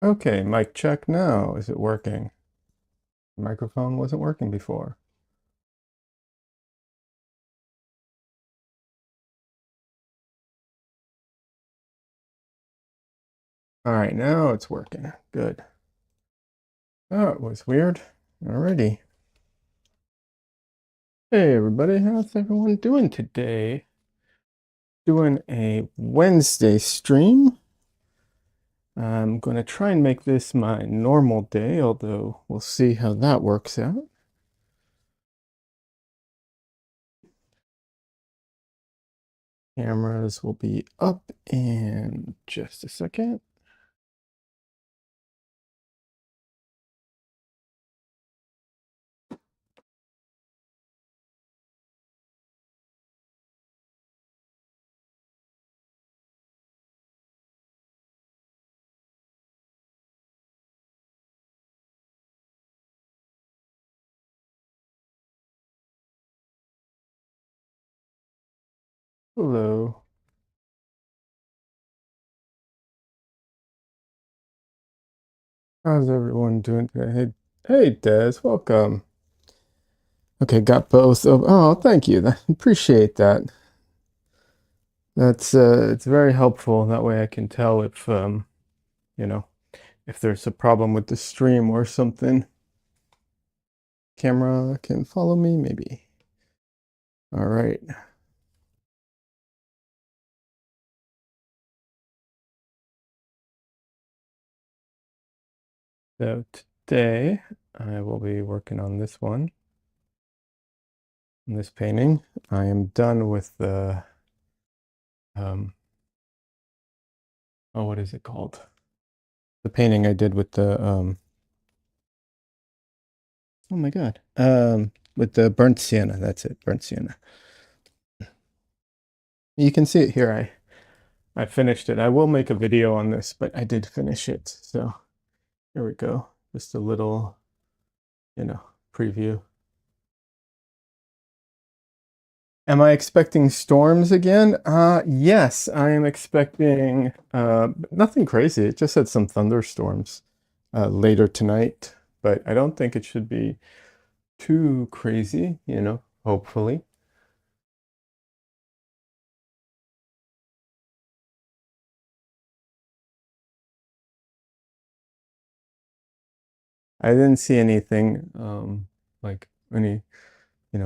Okay, mic check now. Is it working? The microphone wasn't working before. All right, now it's working. Good. Oh, it was weird. Alrighty. Hey everybody, how's everyone doing today? Doing a Wednesday stream. I'm going to try and make this my normal day, although we'll see how that works out. Cameras will be up in just a second. Hello. How's everyone doing today? Hey, Des, welcome. Okay, got both of. Oh, thank you. Appreciate that. That's it's very helpful. That way I can tell if you know, if there's a problem with the stream or something. Camera can follow me, maybe. All right. So today I will be working on this one, this painting. I am done with the oh, what is it called? The painting I did with the oh my God. With the burnt sienna. That's it, burnt sienna. You can see it here. I finished it. I will make a video on this, but I did finish it. So here we go. Just a little, preview. Am I expecting storms again? Yes, I am expecting nothing crazy. It just had some thunderstorms later tonight, but I don't think it should be too crazy, hopefully. I didn't see anything like any,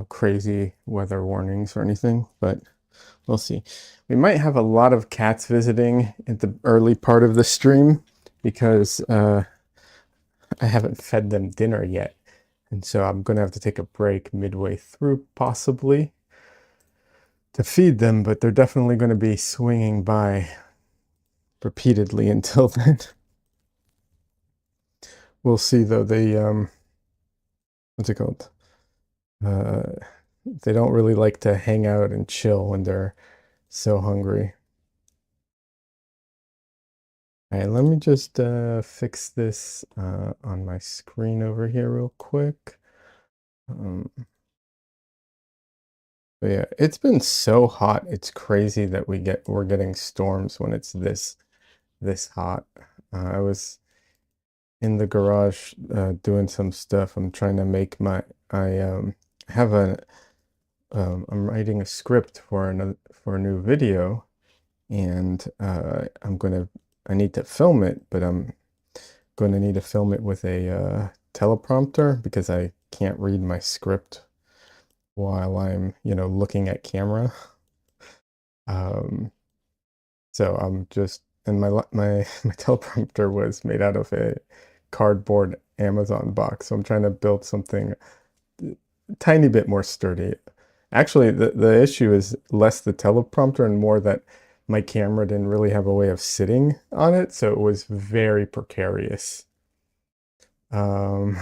crazy weather warnings or anything, but we'll see. We might have a lot of cats visiting at the early part of the stream because I haven't fed them dinner yet. And so I'm going to have to take a break midway through, possibly, to feed them, but they're definitely going to be swinging by repeatedly until then. We'll see, though. What's it called? Uh, they don't really like to hang out and chill when they're so hungry. All right, let me just fix this on my screen over here real quick. But yeah, it's been so hot. It's crazy that we're getting storms when it's this hot. I was in the garage doing some stuff. I'm trying to make I have I'm writing a script for a new video, and I need to film it, but I'm going to need to film it with a teleprompter because I can't read my script while I'm, looking at camera. Um, so I'm just, and my teleprompter was made out of a cardboard Amazon box. So I'm trying to build something a tiny bit more sturdy. Actually, the issue is less the teleprompter and more that my camera didn't really have a way of sitting on it, so it was very precarious. Um,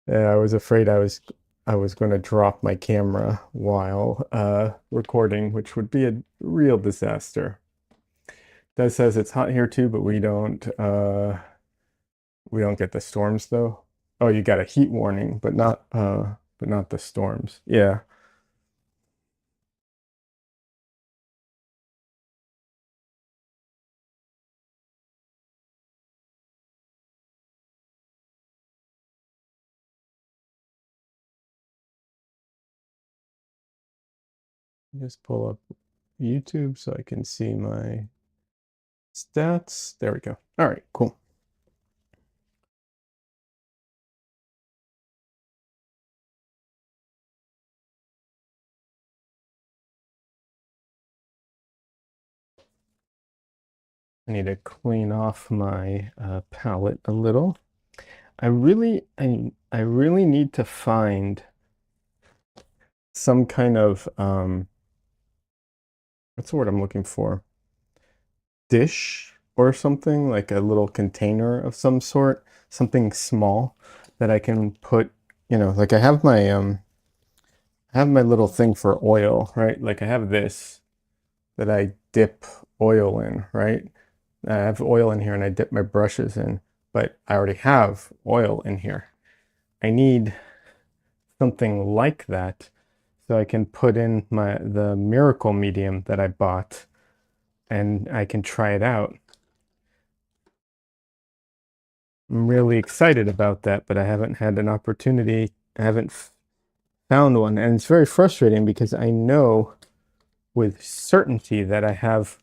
yeah, I was afraid I was going to drop my camera while recording, which would be a real disaster. That says it's hot here too, but we don't get the storms though. Oh, you got a heat warning, but not the storms. Yeah. Just pull up YouTube so I can see my stats. There we go. All right, cool. I need to clean off my palette a little. I really need to find some kind of what's the word I'm looking for? Dish or something, like a little container of some sort, something small that I can put, like I have my little thing for oil, right? Like I have this that I dip oil in, right? I have oil in here and I dip my brushes in, but I already have oil in here. I need something like that so I can put in the miracle medium that I bought and I can try it out. I'm really excited about that, but I haven't had an opportunity. I haven't found one, and it's very frustrating because I know with certainty that I have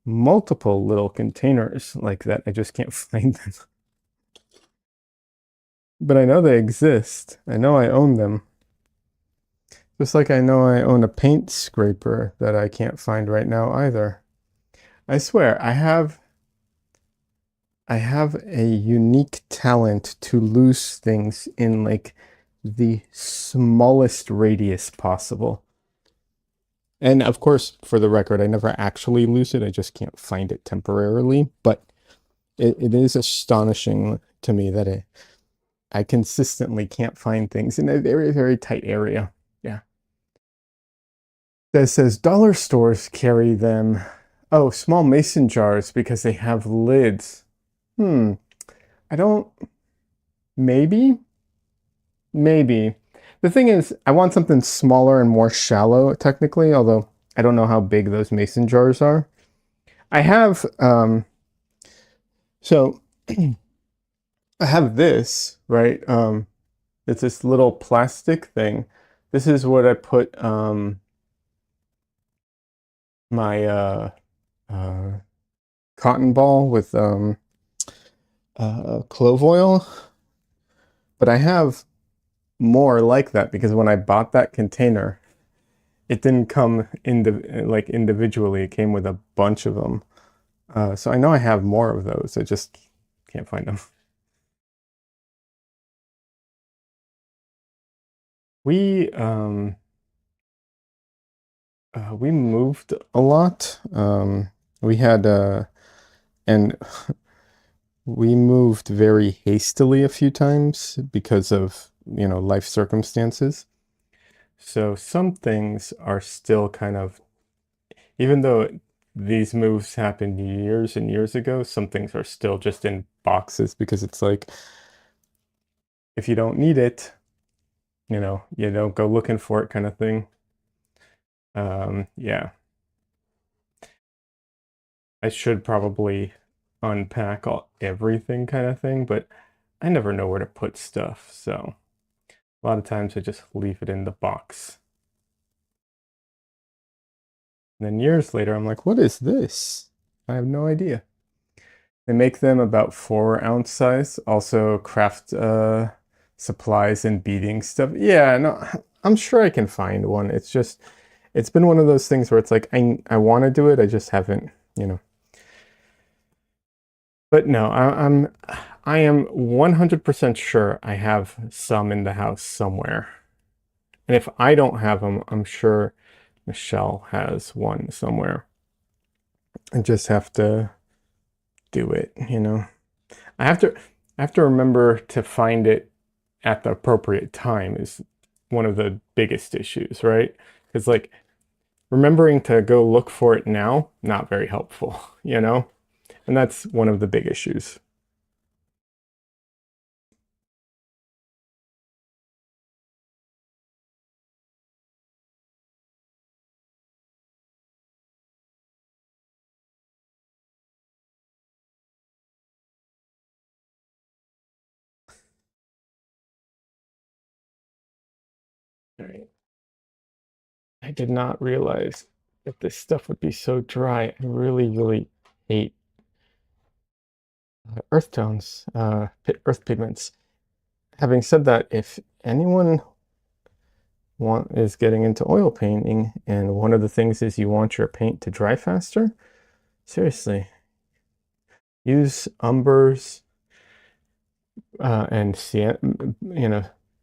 multiple little containers like that. I just can't find them. But I know they exist. I know I own them. Just like I know I own a paint scraper that I can't find right now either. I swear, I have a unique talent to lose things in like the smallest radius possible. And of course, for the record, I never actually lose it. I just can't find it temporarily. But it is astonishing to me that I consistently can't find things in a very, very tight area. Yeah. That says dollar stores carry them. Oh, small mason jars because they have lids. Hmm. I don't. Maybe. Maybe. The thing is, I want something smaller and more shallow, technically, although I don't know how big those mason jars are. I have, so I have this, right? It's this little plastic thing. This is what I put my uh, cotton ball with clove oil. But I have more like that because when I bought that container, it didn't come like individually. It came with a bunch of them. So I know I have more of those. I just can't find them. We we moved a lot. We had and we moved very hastily a few times because of, life circumstances. So some things are still kind of, even though these moves happened years and years ago, some things are still just in boxes because it's like, if you don't need it, you don't go looking for it kind of thing. Yeah, I should probably unpack everything kind of thing, but I never know where to put stuff. So a lot of times I just leave it in the box. And then years later, I'm like, what is this? I have no idea. They make them about 4 ounce size. Also craft supplies and beading stuff. Yeah, no, I'm sure I can find one. It's just, it's been one of those things where it's like, I want to do it. I just haven't, you know. But no, I am 100% sure I have some in the house somewhere. And if I don't have them, I'm sure Michelle has one somewhere. I just have to do it. I have to I have to remember to find it at the appropriate time is one of the biggest issues, right? Because like remembering to go look for it now, not very helpful, you know? And that's one of the big issues. All right. I did not realize that this stuff would be so dry. I really, really hate earth tones, earth pigments. Having said that, if anyone is getting into oil painting, and one of the things is you want your paint to dry faster, seriously, use umbers and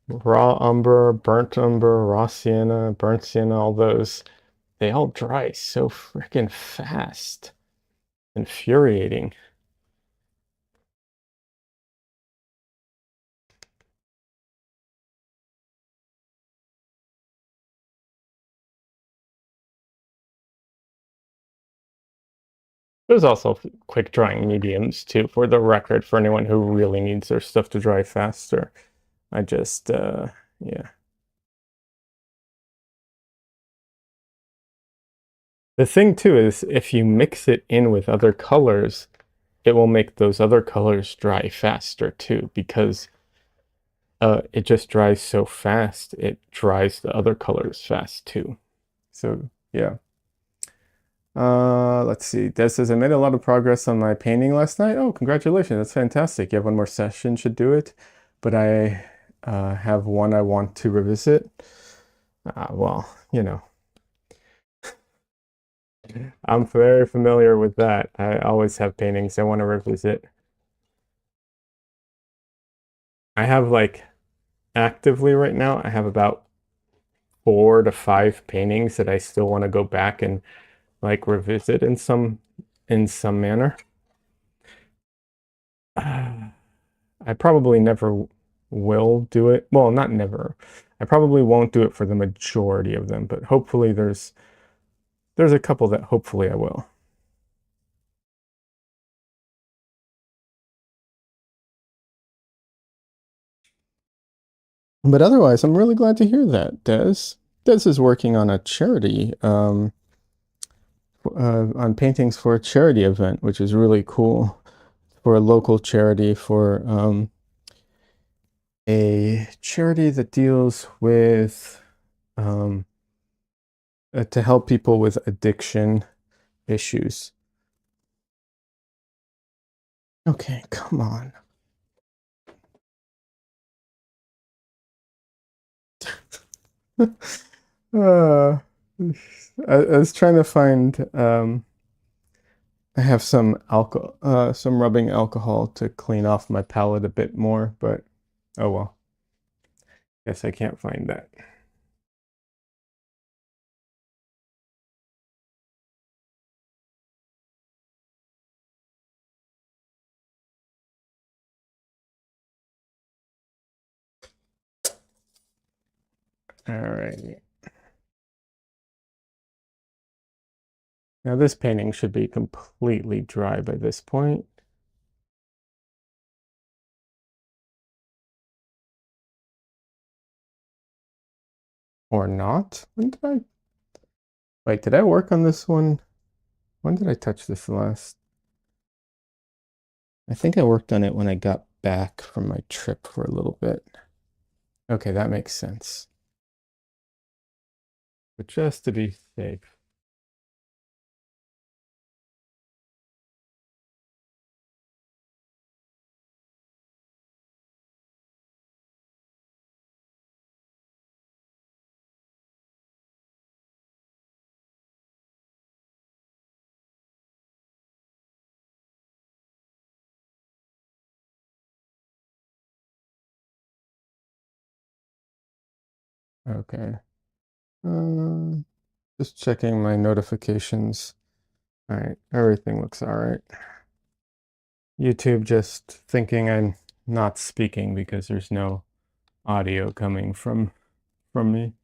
raw umber, burnt umber, raw sienna, burnt sienna, all those. They all dry so freaking fast. Infuriating. There's also quick drying mediums too, for the record, for anyone who really needs their stuff to dry faster. I just, yeah. The thing too is if you mix it in with other colors, it will make those other colors dry faster too, because it just dries so fast, it dries the other colors fast too. So yeah. Let's see. Des says, I made a lot of progress on my painting last night. Oh, congratulations. That's fantastic. You have one more session, should do it. But I have one I want to revisit. Well, I'm very familiar with that. I always have paintings I want to revisit. I have like actively right now, I have about 4 to 5 paintings that I still want to go back and like revisit in some manner. I probably never will do it. Well, not never. I probably won't do it for the majority of them, but hopefully there's a couple that hopefully I will. But otherwise, I'm really glad to hear that, Des. Des is working on a charity, on paintings for a charity event, which is really cool, for a local charity, for a charity that deals with to help people with addiction issues. Okay, come on. uh, I was trying to find I have some alcohol, some rubbing alcohol to clean off my palette a bit more, but oh well. Guess I can't find that. All right. Now this painting should be completely dry by this point. Or not? Wait, did I work on this one? When did I touch this last? I think I worked on it when I got back from my trip for a little bit. Okay, that makes sense. But just to be safe. Okay. Just checking my notifications. All right, everything looks all right. YouTube just thinking I'm not speaking because there's no audio coming from me.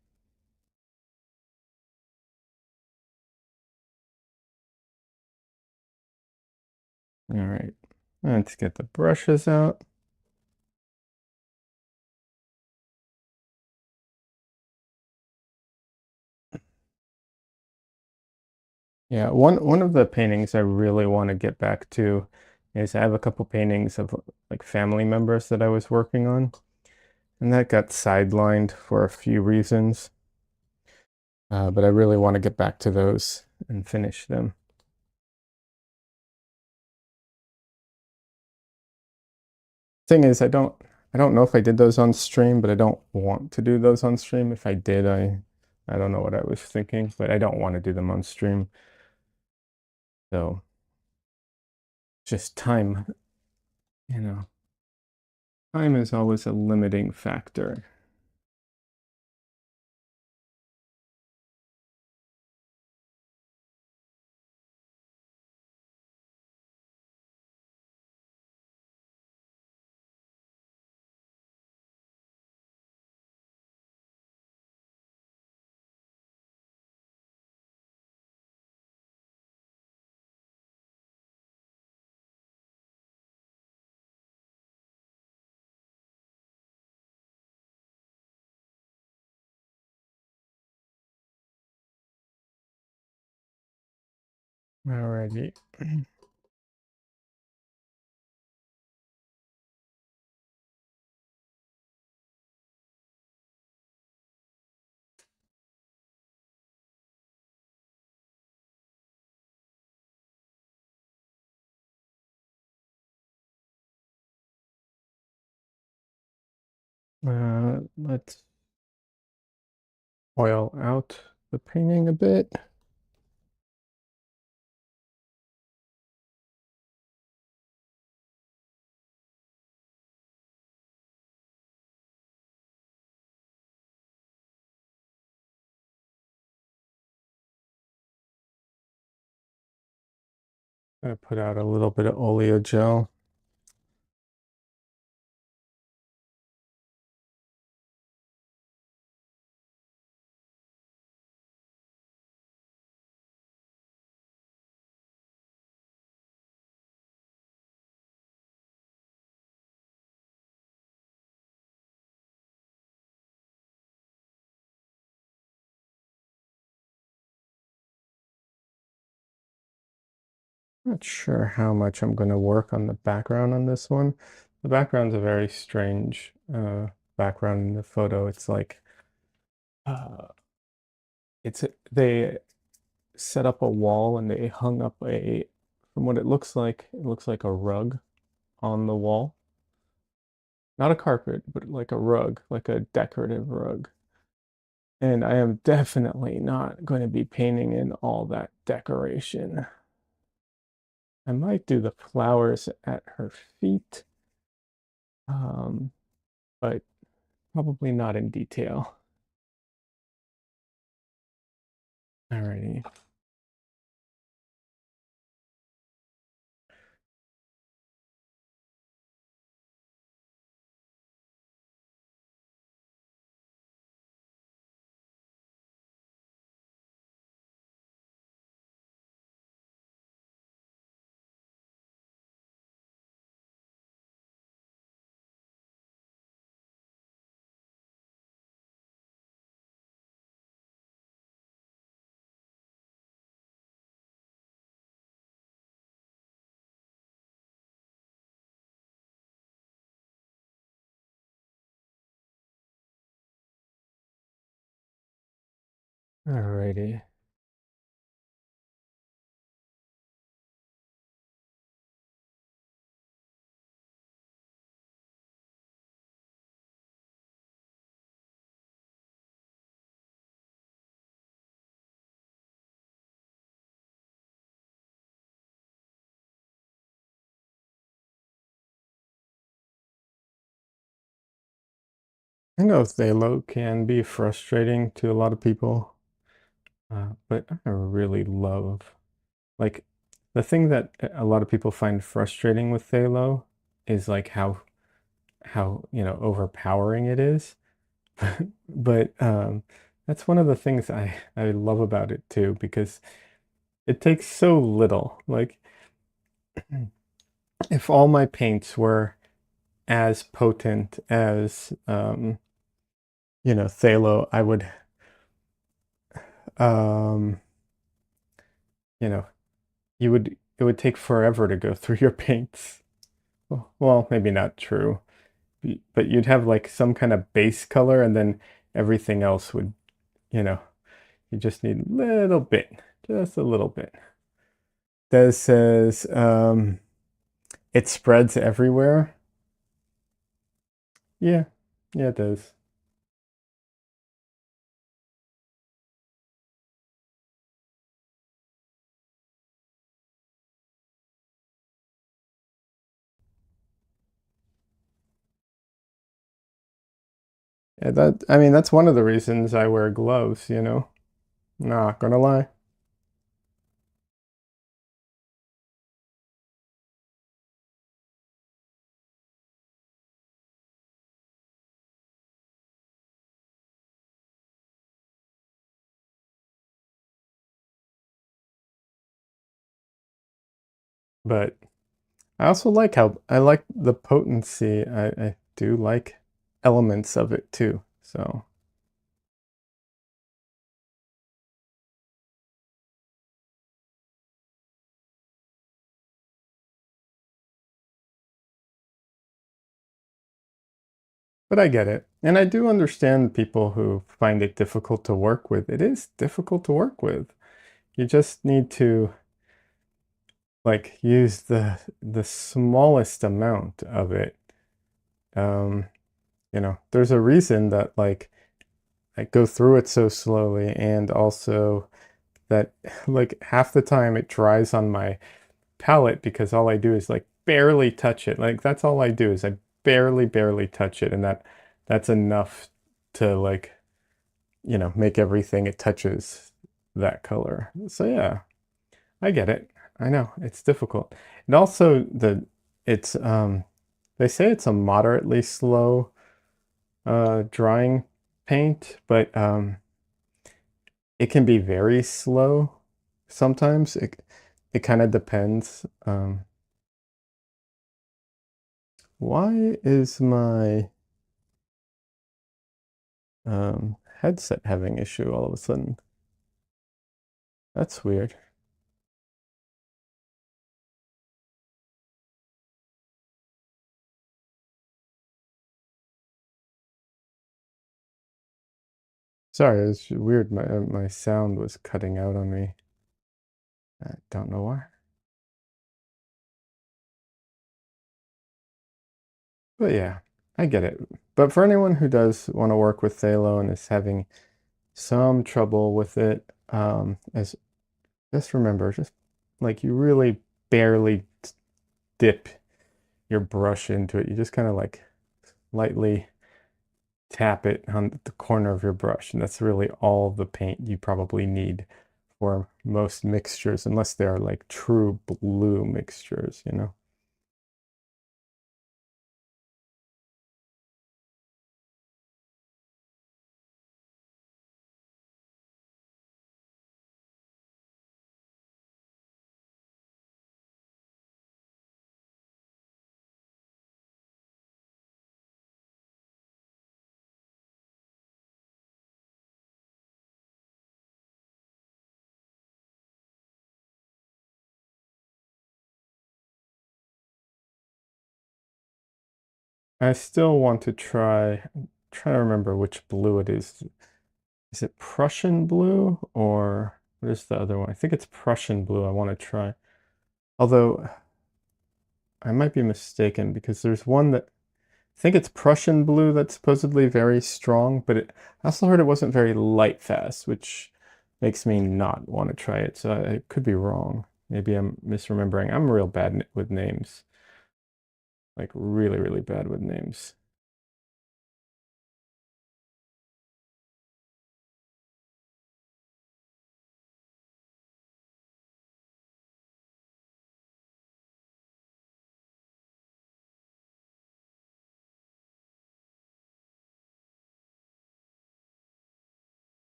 All right, let's get the brushes out. Yeah, one of the paintings I really want to get back to is I have a couple paintings of like family members that I was working on, and that got sidelined for a few reasons. But I really want to get back to those and finish them. Thing is, I don't know if I did those on stream, but I don't want to do those on stream. If I did, I don't know what I was thinking, but I don't want to do them on stream. So just time, you know, time is always a limiting factor. Alrighty. Let's oil out the painting a bit. I'm gonna put out a little bit of oleo gel. Not sure how much I'm going to work on the background on this one. The background's a very strange background in the photo. It's like uh, they set up a wall and they hung up from what it looks like a rug on the wall. Not a carpet, but like a rug, like a decorative rug. And I am definitely not going to be painting in all that decoration. I might do the flowers at her feet, um, but probably not in detail. Alrighty. Alrighty. I know Thalo can be frustrating to a lot of people, but I really love, like, the thing that a lot of people find frustrating with Thalo is like how overpowering it is. But that's one of the things I love about it too, because it takes so little. Like, if all my paints were as potent as Thalo, I would um you know, it would take forever to go through your paints. Well, maybe not true, but you'd have like some kind of base color and then everything else would, you know, You just need a little bit, just a little bit. Des says, it spreads everywhere. Yeah, yeah, it does. Yeah, I mean, that's one of the reasons I wear gloves, you know? Not gonna lie. But I also like how I like the potency. I do like elements of it too. So, but I get it. And I do understand people who find it difficult to work with. It is difficult to work with. You just need to like use the smallest amount of it. Um, you know, there's a reason that like I go through it so slowly, and also that like half the time it dries on my palette because all I do is like barely touch it. Like that's all I do is I barely touch it, and that's enough to like, you know, make everything it touches that color. So yeah, I get it. I know it's difficult. And also it's they say it's a moderately slow drying paint, but it can be very slow sometimes. It kind of depends. Why is my headset having issue all of a sudden? That's weird. Sorry, it's weird. My sound was cutting out on me. I don't know why. But yeah, I get it. But for anyone who does want to work with Thalo and is having some trouble with it, as just remember, just like you really barely dip your brush into it. You just kind of like lightly tap it on the corner of your brush, and that's really all the paint you probably need for most mixtures, unless they are like true blue mixtures, you know? I still want to try, I'm trying to remember which blue it is. Is it Prussian blue or what is the other one? I think it's Prussian blue I want to try. Although I might be mistaken because there's one that I think it's Prussian blue that's supposedly very strong, but I also heard it wasn't very light fast, which makes me not want to try it. So I could be wrong. Maybe I'm misremembering. I'm real bad with names, like really bad with names.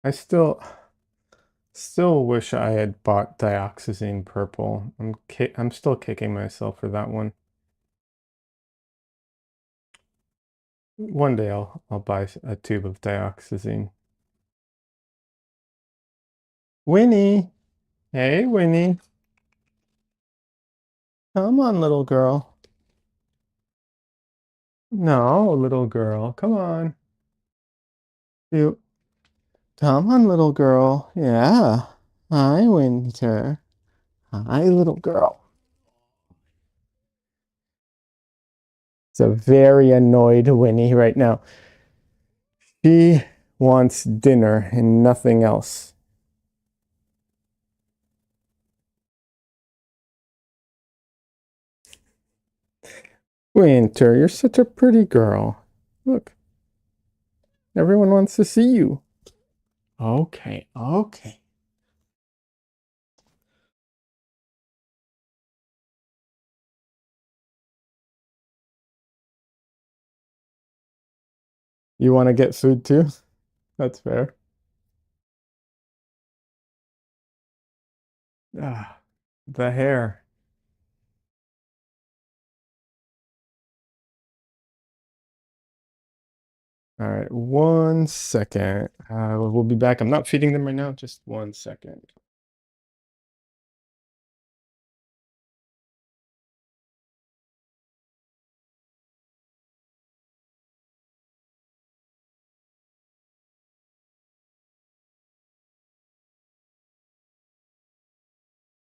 I still wish I had bought dioxazine purple. I'm still kicking myself for that one. One day I'll buy a tube of dioxazine. Winnie, hey Winnie. Come on, little girl. No, little girl. Come on. You. Come on, little girl. Yeah. Hi, Winter. Hi, little girl. It's a very annoyed Winnie right now. She wants dinner and nothing else. Winter, you're such a pretty girl. Look, everyone wants to see you. Okay, okay. You want to get food too? That's fair. Ah, the hair. All right, 1 second. We'll be back. I'm not feeding them right now. Just 1 second.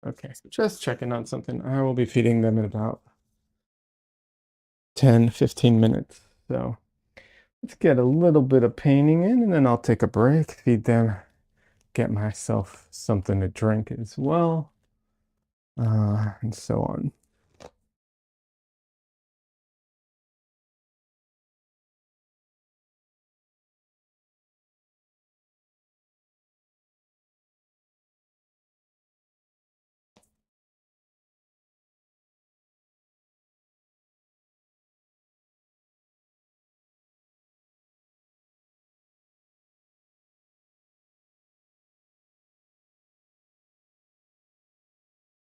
Okay, just checking on something. I will be feeding them in about 10, 15 minutes. So let's get a little bit of painting in and then I'll take a break, feed them, get myself something to drink as well, and so on.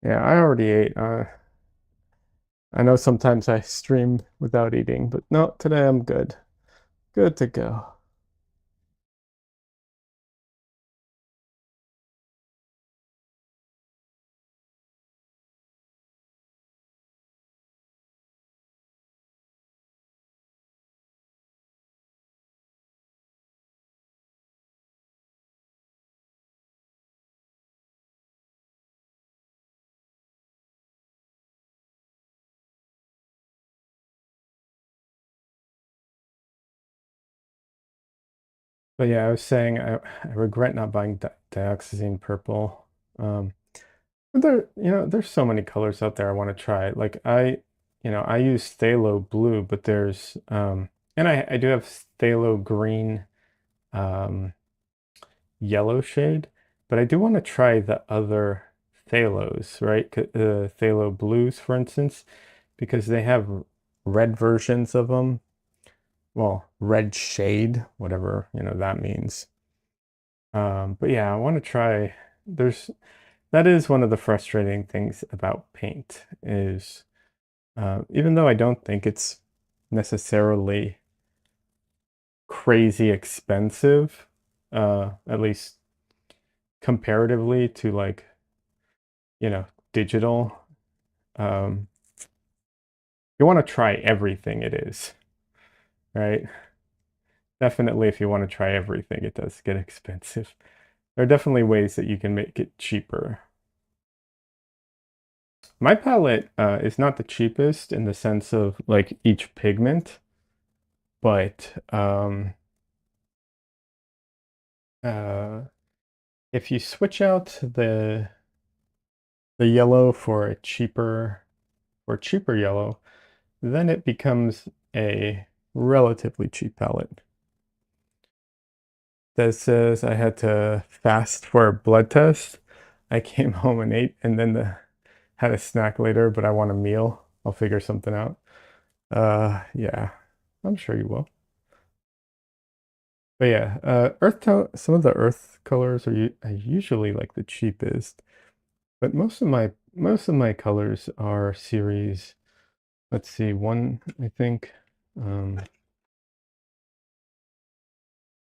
Yeah, I already ate. I know sometimes I stream without eating, but no, today I'm good. Good to go. But yeah, I was saying I regret not buying di dioxazine purple. But there's so many colors out there I want to try. Like I use phthalo blue, but there's and I do have phthalo green, um, yellow shade, but I do want to try the other phthalos, right? Phthalo blues, for instance, because they have red versions of them. Well, red shade, whatever, that means. But yeah, I want to try. There's that is one of the frustrating things about paint is even though I don't think it's necessarily crazy expensive, at least comparatively to like, digital, um, you want to try everything it is, right? Definitely, if you want to try everything, it does get expensive. There are definitely ways that you can make it cheaper. My palette is not the cheapest in the sense of like each pigment, but uh, if you switch out the yellow for a cheaper yellow, then it becomes a relatively cheap palette. That says I had to fast for a blood test. I came home and ate, and then had a snack later, but I want a meal. I'll figure something out. Yeah, I'm sure you will. But yeah, earth tone. Some of the earth colors are usually like the cheapest, but most of my colors are series. Let's see, one I think. Um,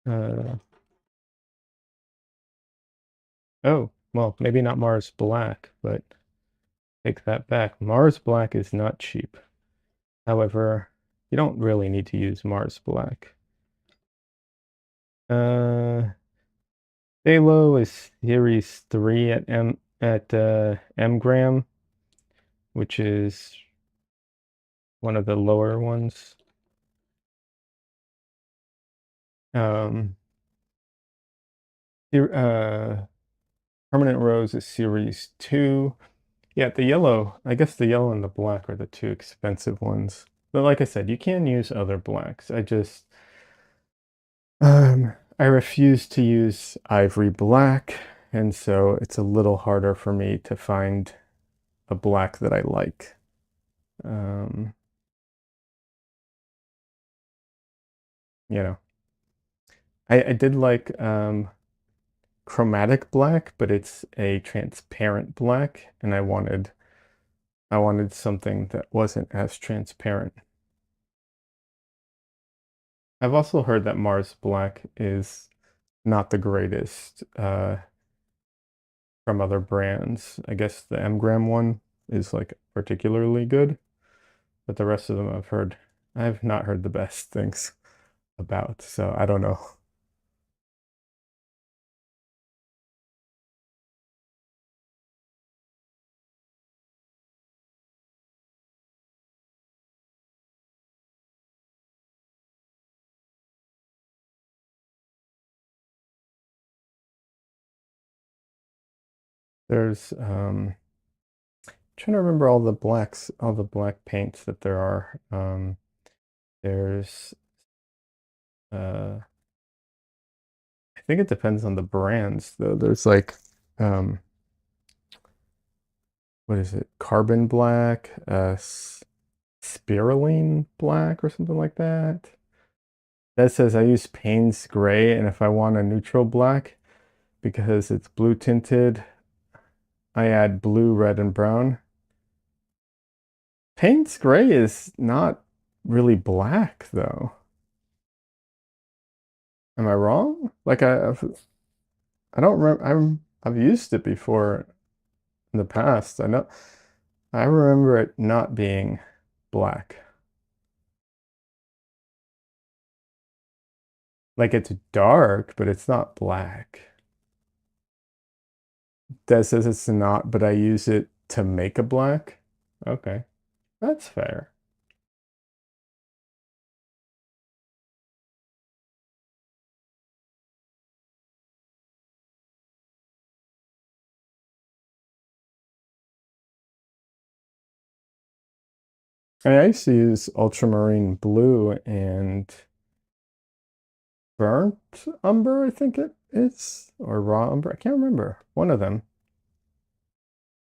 uh, oh, well, maybe not Mars Black, but take that back. Mars Black is not cheap. However, you don't really need to use Mars Black. Halo is Series 3 at M gram, which is one of the lower ones. Um, Permanent Rose is Series 2. Yeah, the yellow, I guess the yellow and the black are the two expensive ones. But like I said, you can use other blacks. I refuse to use ivory black, and so it's a little harder for me to find a black that I like. Um, you know, I did like chromatic black, but it's a transparent black, and I wanted something that wasn't as transparent. I've also heard that Mars Black is not the greatest from other brands. I guess the M gram one is like particularly good, but the rest of them I've not heard the best things about, so I don't know. There's trying to remember all the black paints that there are. There's uh I think it depends on the brands though. There's like um what is it? Carbon black, spiraling black or something like that. That says I use Payne's gray, and if I want a neutral black because it's blue tinted, I add blue, red, and brown. Payne's gray is not really black though. Am I wrong? Like I don't remember. I've used it before in the past. I remember it not being black. Like it's dark, but it's not black. That says it's not, but I use it to make a black. Okay, that's fair. I used to use ultramarine blue and burnt umber, I think it is, or raw umber. I can't remember. One of them.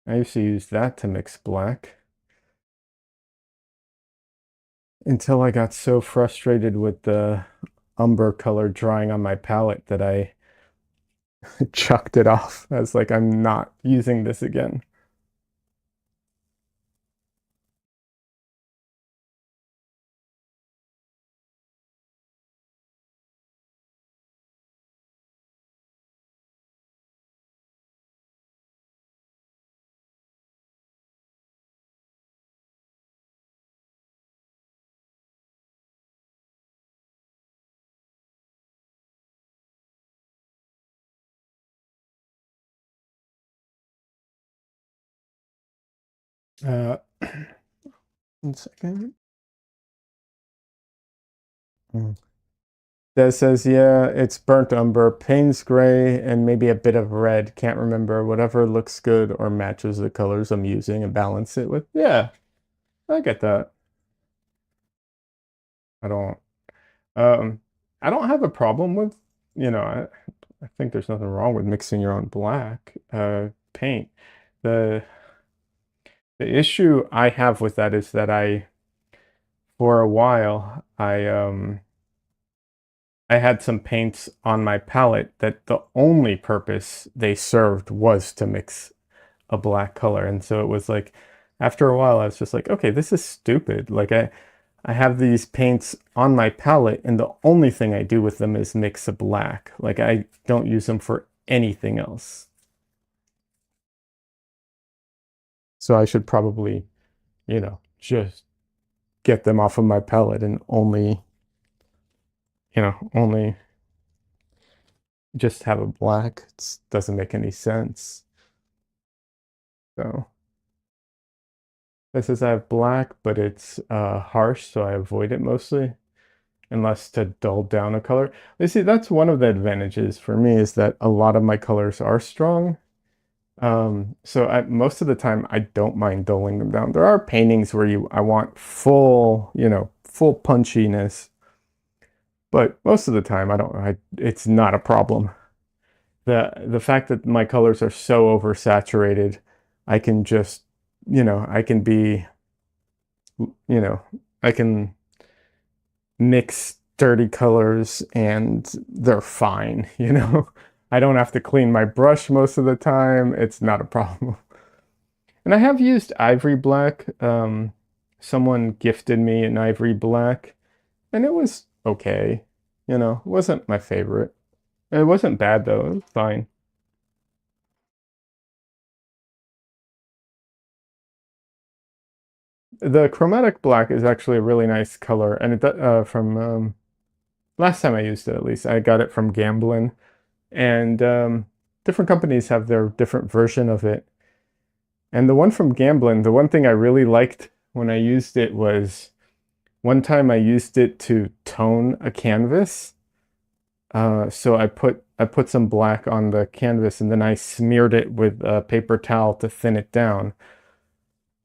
I used to use that to mix black until I got so frustrated with the umber color drying on my palette that I chucked it off. I was like, I'm not using this again. Uh, 1 second. Mm. That says, yeah, it's burnt umber, Payne's gray, and maybe a bit of red. Can't remember. Whatever looks good or matches the colors I'm using and balance it with. Yeah, I get that. I don't um I don't have a problem with, I think there's nothing wrong with mixing your own black paint. The the issue I have with that is that for a while I had some paints on my palette that the only purpose they served was to mix a black color. And so it was like, after a while, I was just like, okay, this is stupid. Like I have these paints on my palette, and the only thing I do with them is mix a black. Like I don't use them for anything else. So I should probably, just get them off of my palette and only just have a black. It doesn't make any sense. So this is I have black, but it's harsh, so I avoid it mostly, unless to dull down a color. You see, that's one of the advantages for me is that a lot of my colors are strong. So most of the time I don't mind dulling them down. There are paintings where I want full, full punchiness, but most of the time it's not a problem. The fact that my colors are so oversaturated, I can just, I can be, you know, I can mix dirty colors and they're fine, I don't have to clean my brush most of the time. It's not a problem. And I have used ivory black. Someone gifted me an ivory black, and it was okay. It wasn't my favorite. It wasn't bad though. It was fine. The chromatic black is actually a really nice color, and from last time I used it at least, I got it from Gamblin, and different companies have their different version of it. And the one from Gamblin, the one thing I really liked when I used it was one time I used it to tone a canvas. So I put some black on the canvas and then I smeared it with a paper towel to thin it down.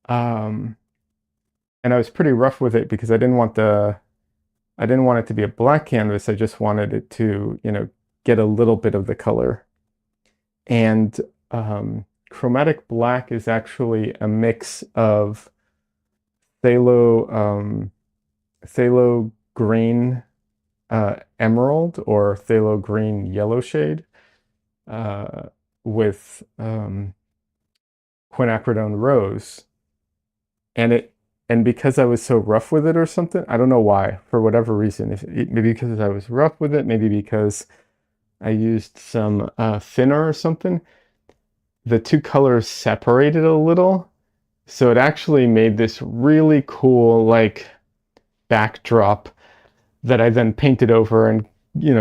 Um, and I was pretty rough with it because I didn't want it to be a black canvas. I just wanted it to, get a little bit of the color. And chromatic black is actually a mix of phthalo phthalo green emerald or phthalo green yellow shade with quinacridone rose, and because I was so rough with it or something, I don't know why, for whatever reason, maybe because I was rough with it, maybe because I used some thinner or something, the two colors separated a little, so it actually made this really cool like backdrop that I then painted over and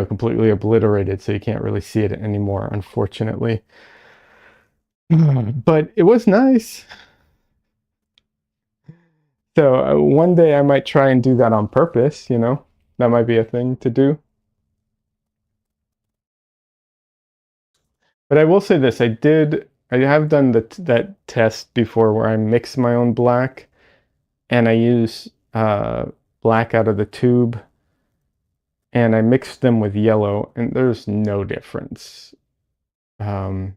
completely obliterated, so you can't really see it anymore, unfortunately. But it was nice. So one day I might try and do that on purpose, That might be a thing to do. But I will say this, I have done that test before where I mix my own black and I use black out of the tube and I mix them with yellow and there's no difference. Um,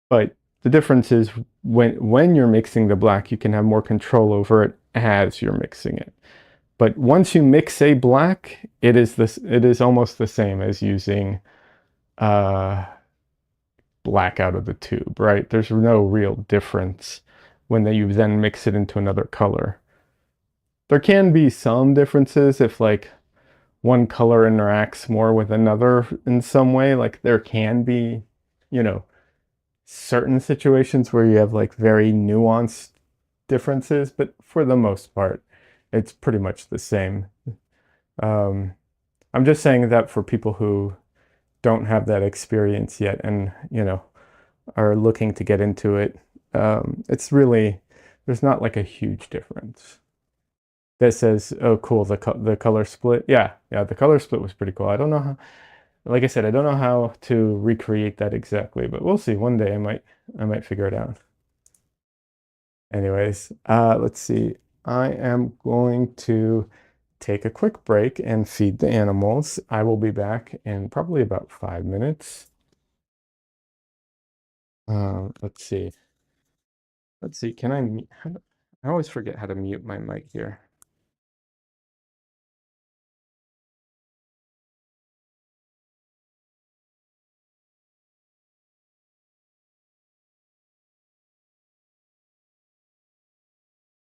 but the difference is when you're mixing the black, you can have more control over it as you're mixing it. But once you mix a black, it is almost the same as using uh, black out of the tube, right? There's no real difference when you then mix it into another color. There can be some differences if like one color interacts more with another in some way. Like there can be, you know, certain situations where you have like very nuanced differences, but for the most part, it's pretty much the same. Um, I'm just saying that for people who don't have that experience yet and, are looking to get into it, it's really, there's not like a huge difference. That says, oh, cool, the color split. Yeah, yeah, the color split was pretty cool. I don't know how, like I said, I don't know how to recreate that exactly, but we'll see. One day I might figure it out. Anyways, let's see. I am going to take a quick break and feed the animals. I will be back in probably about 5 minutes. Let's see. Let's see. Can I mute? I always forget how to mute my mic here.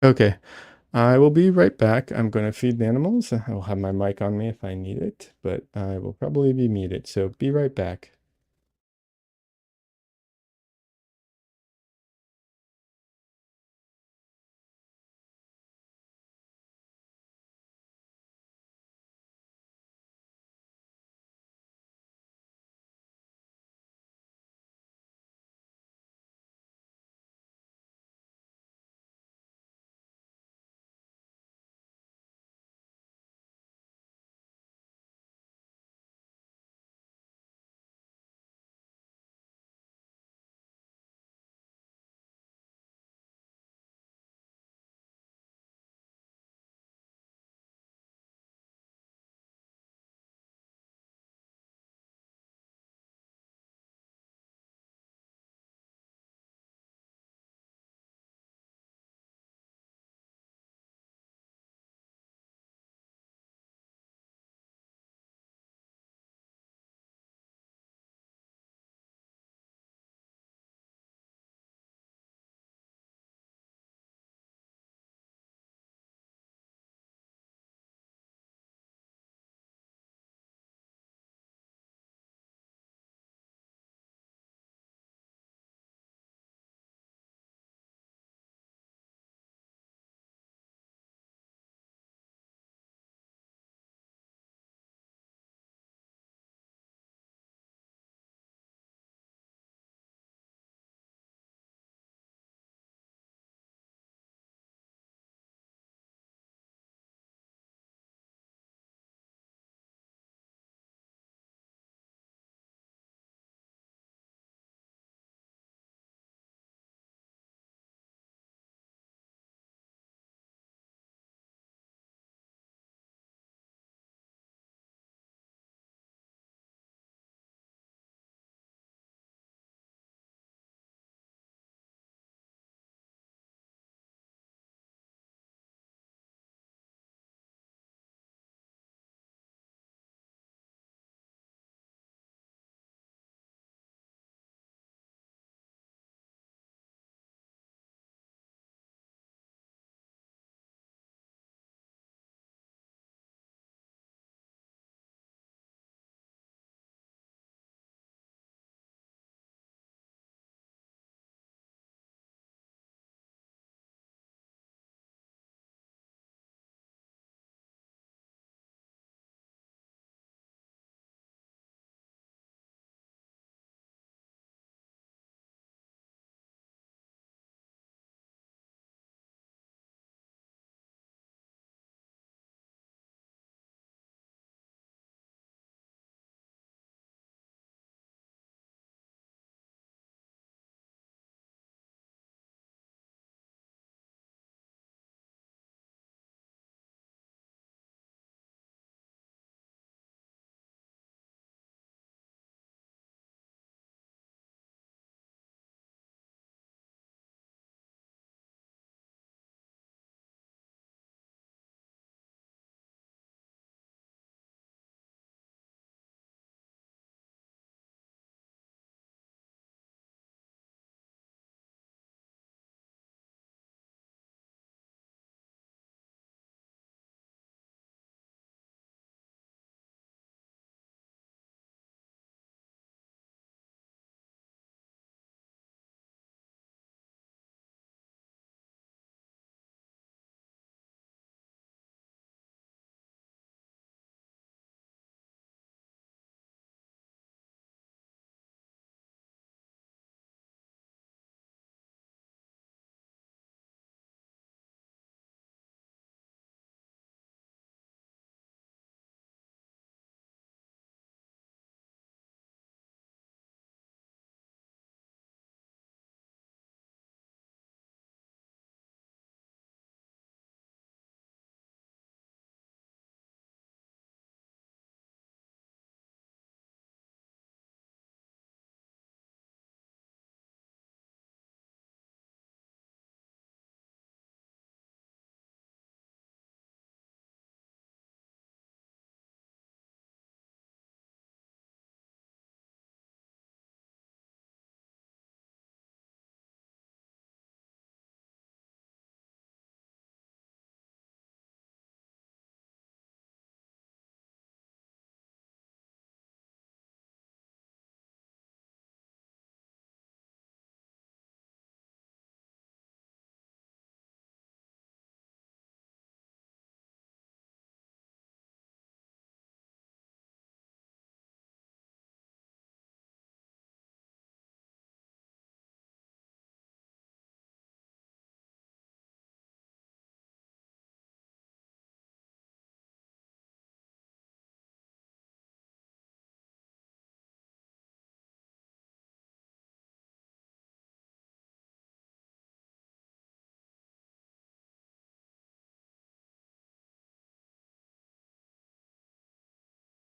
Okay, I will be right back. I'm going to feed the animals. I'll have my mic on me if I need it, but I will probably be muted. So be right back.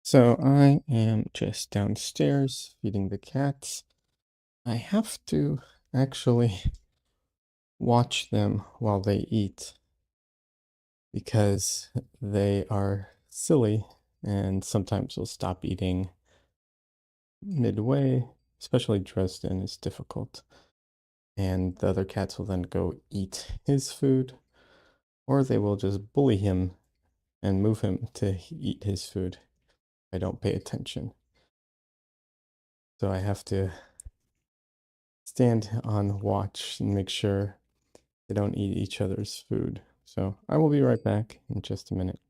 So I am just downstairs feeding the cats. I have to actually watch them while they eat because they are silly and sometimes will stop eating midway, especially Dresden is difficult. And the other cats will then go eat his food, or they will just bully him and move him to eat his food. I don't pay attention. So I have to stand on watch and make sure they don't eat each other's food. So I will be right back in just a minute.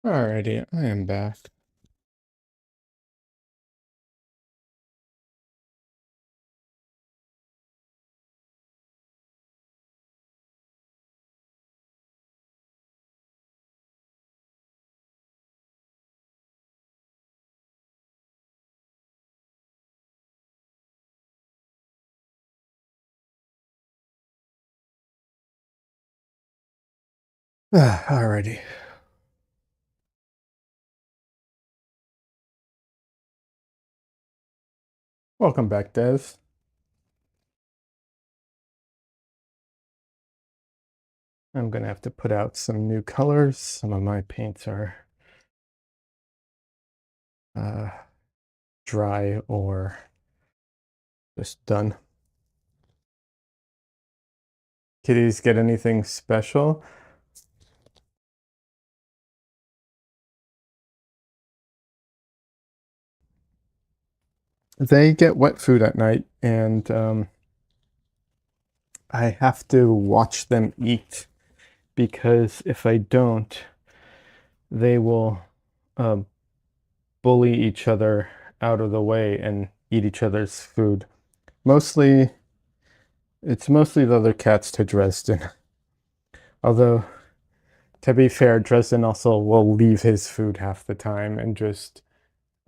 Alrighty, I am back. Alrighty. Welcome back, Des. I'm gonna have to put out some new colors. Some of my paints are uh, dry or just done. Kitties get anything special? They get wet food at night, and I have to watch them eat because if I don't, they will uh, bully each other out of the way and eat each other's food. Mostly, it's mostly the other cats to Dresden. Although, to be fair, Dresden also will leave his food half the time and just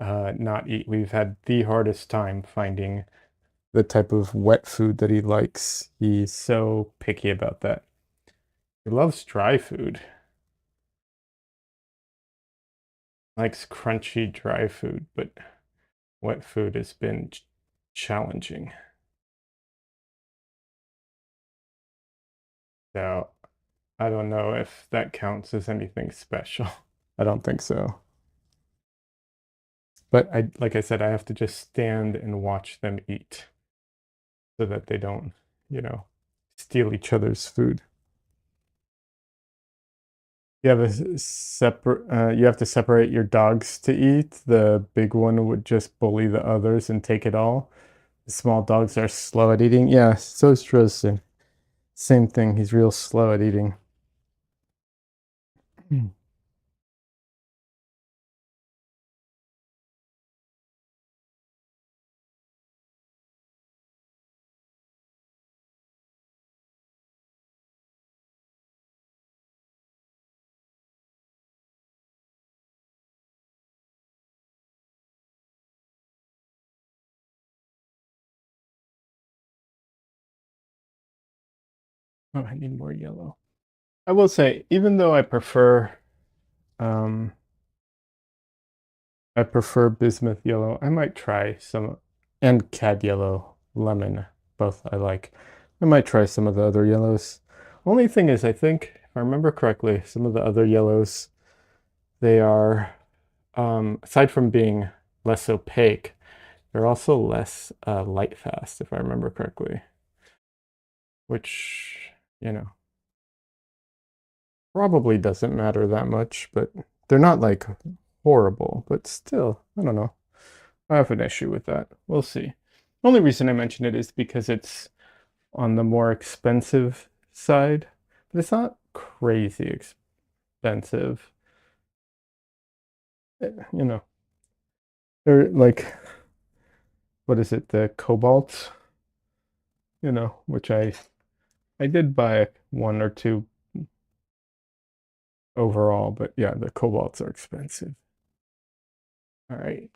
not eat. We've had the hardest time finding the type of wet food that he likes. He's so picky about that. He loves dry food, likes crunchy dry food, but wet food has been challenging. So I don't know if that counts as anything special. I don't think so. But like I said, I have to just stand and watch them eat so that they don't, you know, steal each other's food. You have a separate, you have to separate your dogs to eat. The big one would just bully the others and take it all. The small dogs are slow at eating. Yeah, so is Dresden. Same thing. He's real slow at eating. Oh, I need more yellow. I will say, even though um, I prefer bismuth yellow, I might try some, and cad yellow, lemon, both I like. I might try some of the other yellows. Only thing is, I think, if I remember correctly, some of the other yellows, they are, aside from being less opaque, they're also less light fast, if I remember correctly, which, you know, probably doesn't matter that much, but they're not like horrible, but still, I don't know. I have an issue with that. We'll see. Only reason I mention it is because it's on the more expensive side, but it's not crazy expensive. You know, they're like, what is it, the cobalt, which I did buy one or two overall, but yeah, the cobalts are expensive. All right.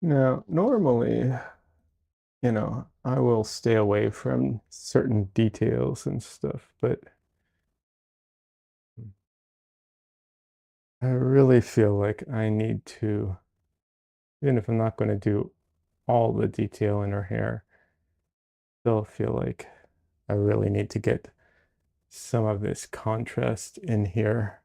Now, normally, I will stay away from certain details and stuff, but I really feel like I need to, even if I'm not going to do all the detail in her hair, still feel like I really need to get some of this contrast in here.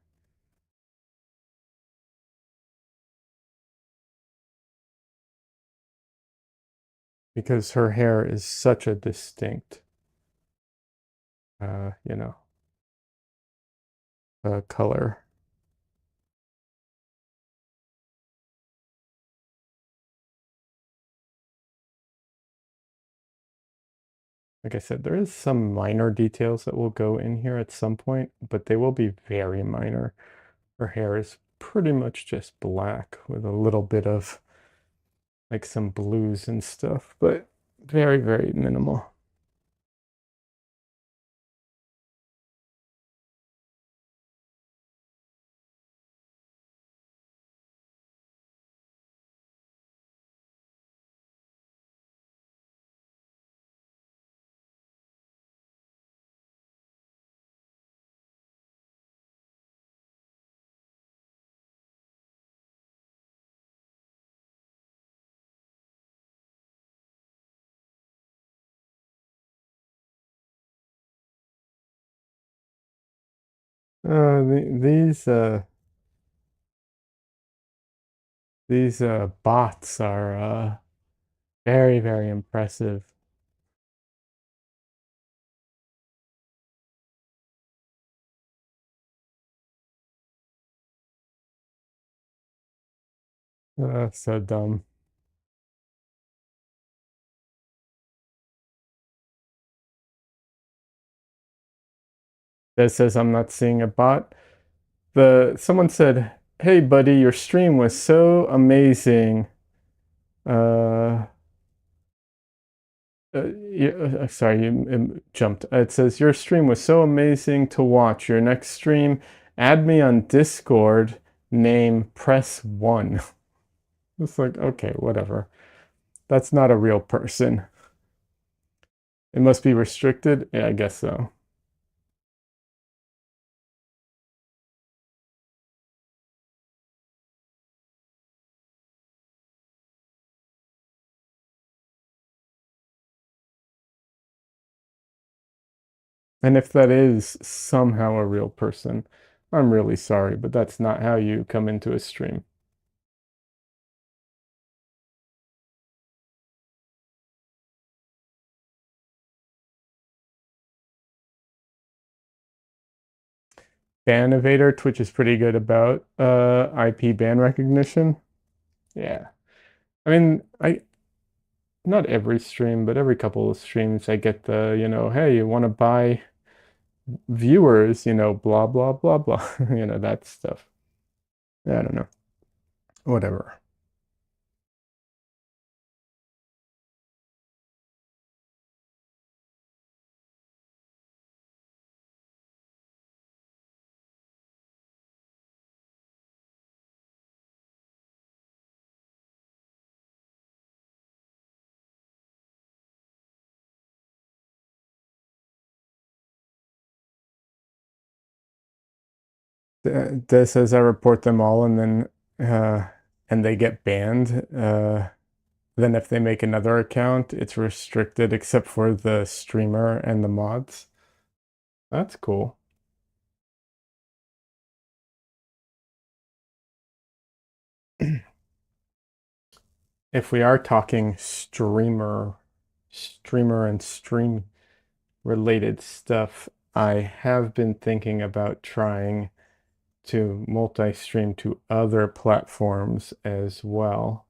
Because her hair is such a distinct, you know, color. Like I said, there is some minor details that will go in here at some point, but they will be very minor. Her hair is pretty much just black with a little bit of like some blues and stuff, but very, very minimal. These bots are very, very impressive. So dumb. That says I'm not seeing a bot. Someone said, "Hey buddy, your stream was so amazing." Uh, sorry, you jumped. It says your stream was so amazing to watch. Your next stream, add me on Discord. Name press one. It's like, okay, whatever. That's not a real person. It must be restricted. Yeah, I guess so. And if that is somehow a real person, I'm really sorry, but that's not how you come into a stream. Ban evader, Twitch is pretty good about IP ban recognition. Yeah. I mean, I not every stream, but every couple of streams I get the, hey, you want to buy viewers, blah blah blah blah, that stuff. I don't know. Whatever. This says I report them all uh and they get banned. Then if they make another account, it's restricted except for the streamer and the mods. That's cool. If we are talking streamer and stream related stuff, I have been thinking about trying to multi-stream to other platforms as well.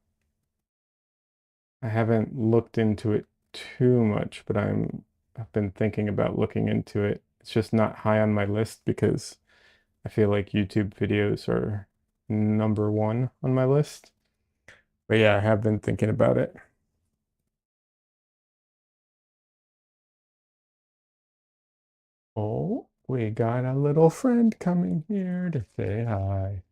I haven't looked into it too much, but I've been thinking about looking into it. It's just not high on my list because I feel like YouTube videos are number one on my list. But yeah, I have been thinking about it. Oh, we got a little friend coming here to say hi.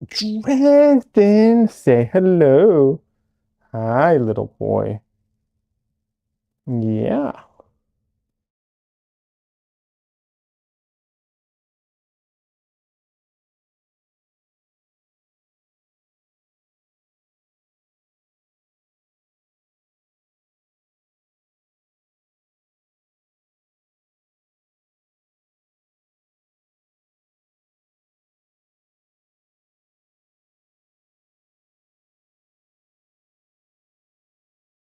Dresden, say hello. Hi, little boy. Yeah.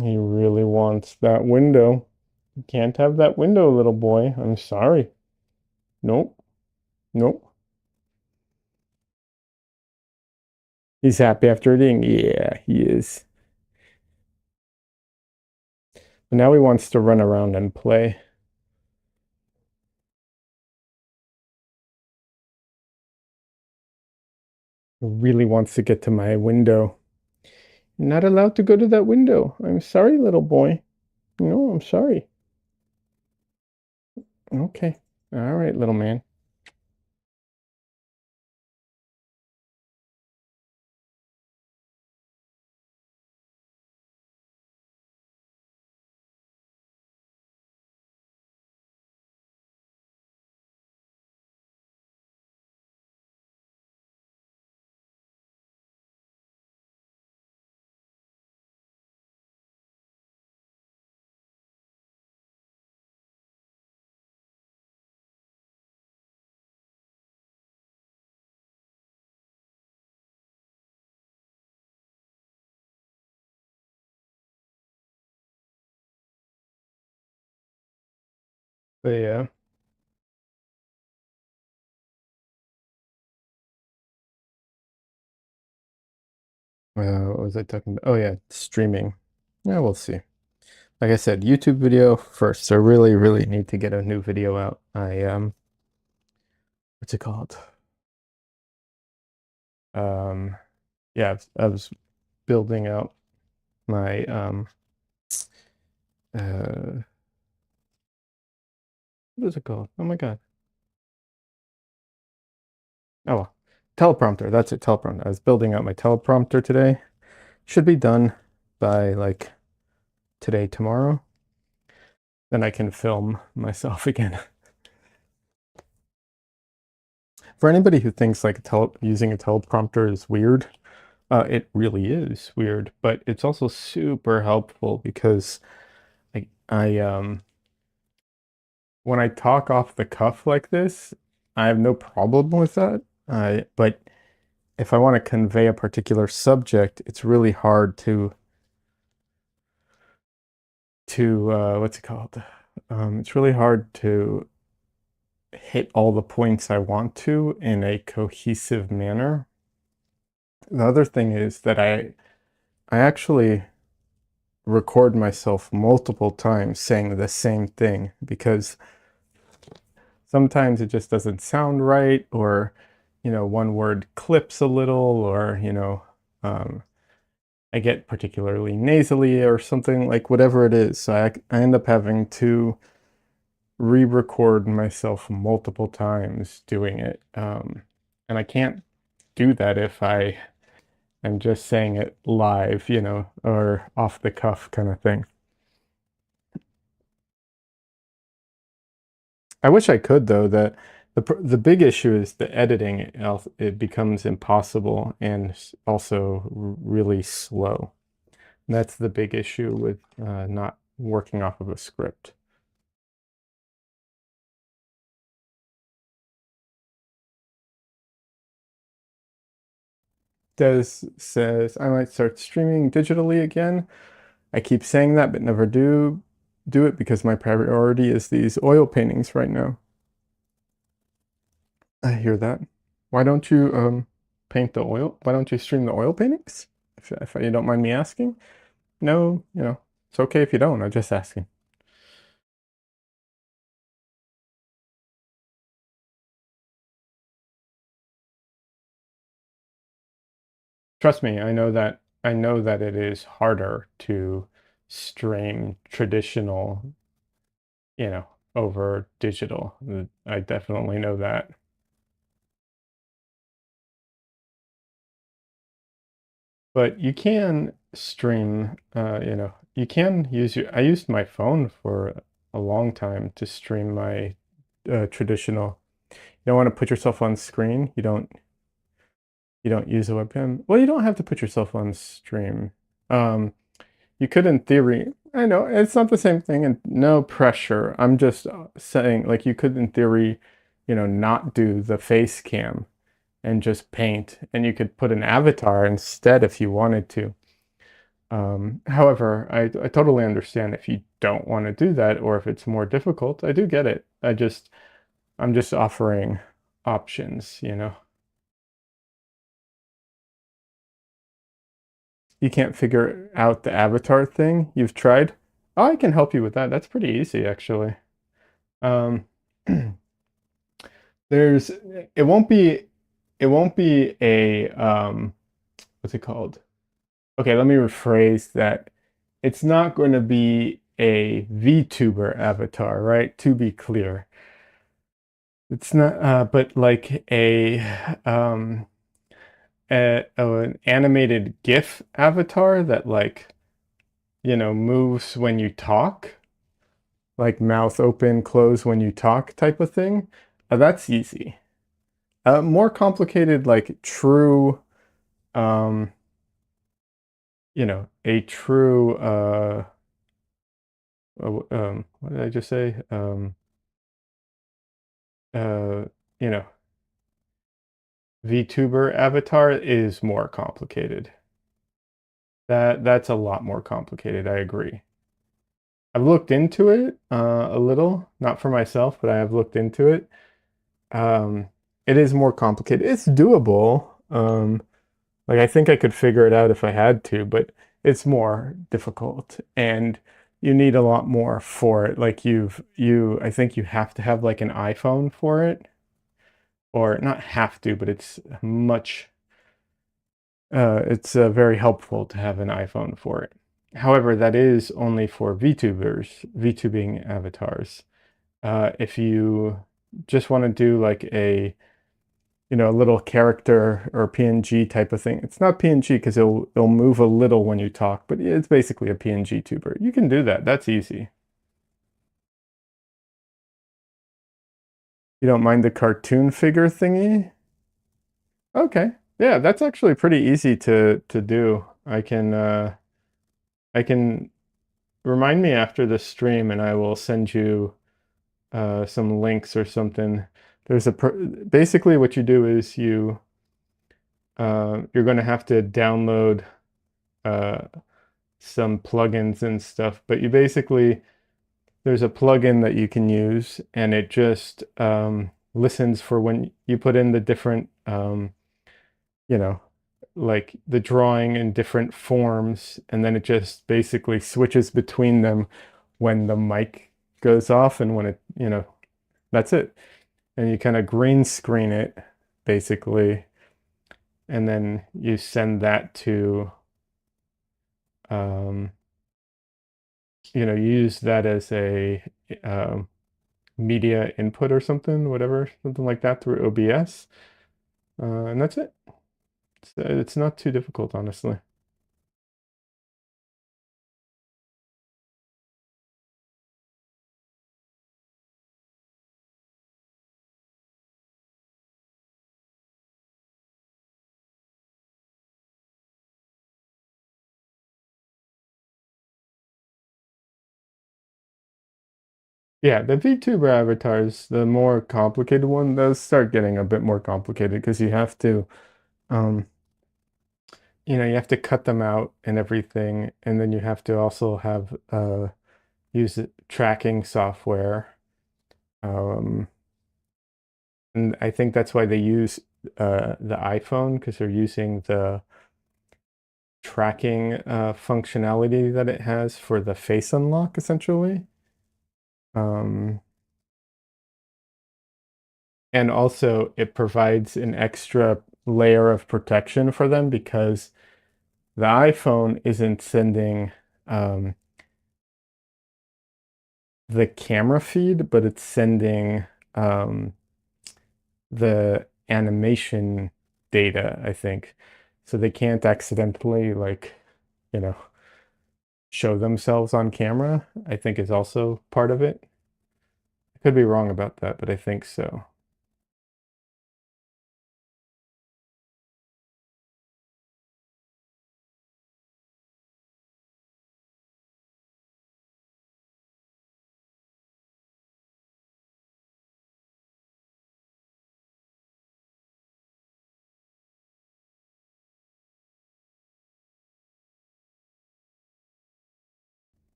He really wants that window. You can't have that window, little boy. I'm sorry. Nope. Nope. He's happy after eating. Yeah, he is. But now he wants to run around and play. He really wants to get to my window. You're not allowed to go to that window. I'm sorry, little boy. No, I'm sorry. Okay. All right, little man. But yeah. What was I talking about? Oh yeah, streaming. Yeah, we'll see. Like I said, YouTube video first. So really, really need to get a new video out. What's it called? Um, yeah, I was building out my uh, what is it called? Oh my God. Oh well, teleprompter. That's it, teleprompter. I was building out my teleprompter today. Should be done by like today, tomorrow. Then I can film myself again. For anybody who thinks like using a teleprompter is weird, it really is weird, but it's also super helpful because I when I talk off the cuff like this, I have no problem with that. But if I want to convey a particular subject, it's really hard to what's it called? It's really hard to hit all the points I want to in a cohesive manner. The other thing is that I actually record myself multiple times saying the same thing because sometimes it just doesn't sound right, or one word clips a little, or um, I get particularly nasally or something, like whatever it is. So I end up having to re-record myself multiple times doing it, and I can't do that if I'm just saying it live, or off the cuff kind of thing. I wish I could though. The big issue is the editing. It becomes impossible and also really slow. And that's the big issue with not working off of a script. Des says I might start streaming digitally again. I keep saying that, but never do it because my priority is these oil paintings right now. I hear that. Why don't you paint the oil? Why don't you stream the oil paintings? If you don't mind me asking. No, it's okay if you don't. I'm just asking. Trust me, I know that it is harder to stream traditional, you know, over digital. I definitely know that. But you can stream, you can I used my phone for a long time to stream my traditional. You don't want to put yourself on screen. You don't use a webcam. Well, you don't have to put yourself on stream. Um, you could in theory. I know it's not the same thing, and no pressure. I'm just saying, like, you could in theory, not do the face cam and just paint, and you could put an avatar instead if you wanted to. However, I totally understand if you don't want to do that or if it's more difficult. I do get it. I'm just offering options, you know. You can't figure out the avatar thing. You've tried? Oh, I can help you with that. That's pretty easy, actually. Um, there's it won't be it won't be a what's it called? Okay, let me rephrase that. It's not going to be a VTuber avatar, right? To be clear. It's not but like an animated GIF avatar that like, you know, moves when you talk, like mouth open, close when you talk type of thing. That's easy. More complicated, like true, um, you know, a true, what did I just say? Uh, you know, VTuber avatar is more complicated. That's a lot more complicated. I agree. I've looked into it a little, not for myself, but I have looked into it. Um, it is more complicated. It's doable. Like I think I could figure it out if I had to, but it's more difficult and you need a lot more for it. Like I think you have to have like an iPhone for it, or not have to, but it's very helpful to have an iPhone for it. However, that is only for VTubers, VTubing avatars. If you just want to do like a, you know, a little character or PNG type of thing. It's not PNG because it'll move a little when you talk, but it's basically a PNG tuber. You can do that. That's easy. You don't mind the cartoon figure thingy? Okay. Yeah, that's actually pretty easy to do. I can remind me after the stream and I will send you some links or something. Basically what you do is you're going to have to download uh, some plugins and stuff, but you basically, there's a plugin that you can use and it just listens for when you put in the different, you know, like the drawing in different forms, and then it just basically switches between them when the mic goes off and when it, you know, that's it. And you kind of green screen it basically, and then you send that to, um, you know, use that as a um, media input or something, whatever, something like that through OBS. And that's it. It's not too difficult, honestly. Yeah, the VTuber avatars, the more complicated one, those start getting a bit more complicated because you have to, um, you know, you have to cut them out and everything, and then you have to also have use tracking software. Um, and I think that's why they use the iPhone because they're using the tracking functionality that it has for the face unlock, essentially. Um, and also, it provides an extra layer of protection for them because the iPhone isn't sending the camera feed, but it's sending um, the animation data, I think. So they can't accidentally, like, you know, show themselves on camera, I think is also part of it. I could be wrong about that, but I think so.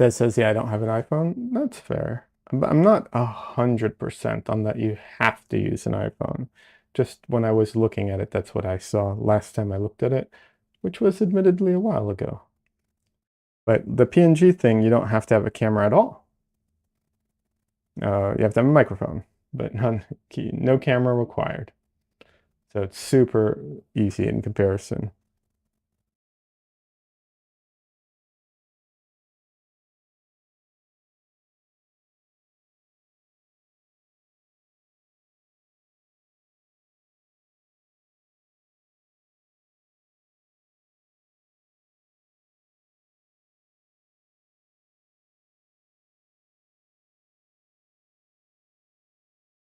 That says, yeah, I don't have an iPhone. That's fair. But I'm not 100% on that you have to use an iPhone. Just when I was looking at it, that's what I saw last time I looked at it, which was admittedly a while ago. But the PNG thing, you don't have to have a camera at all. You have to have a microphone, but no camera required. So it's super easy in comparison.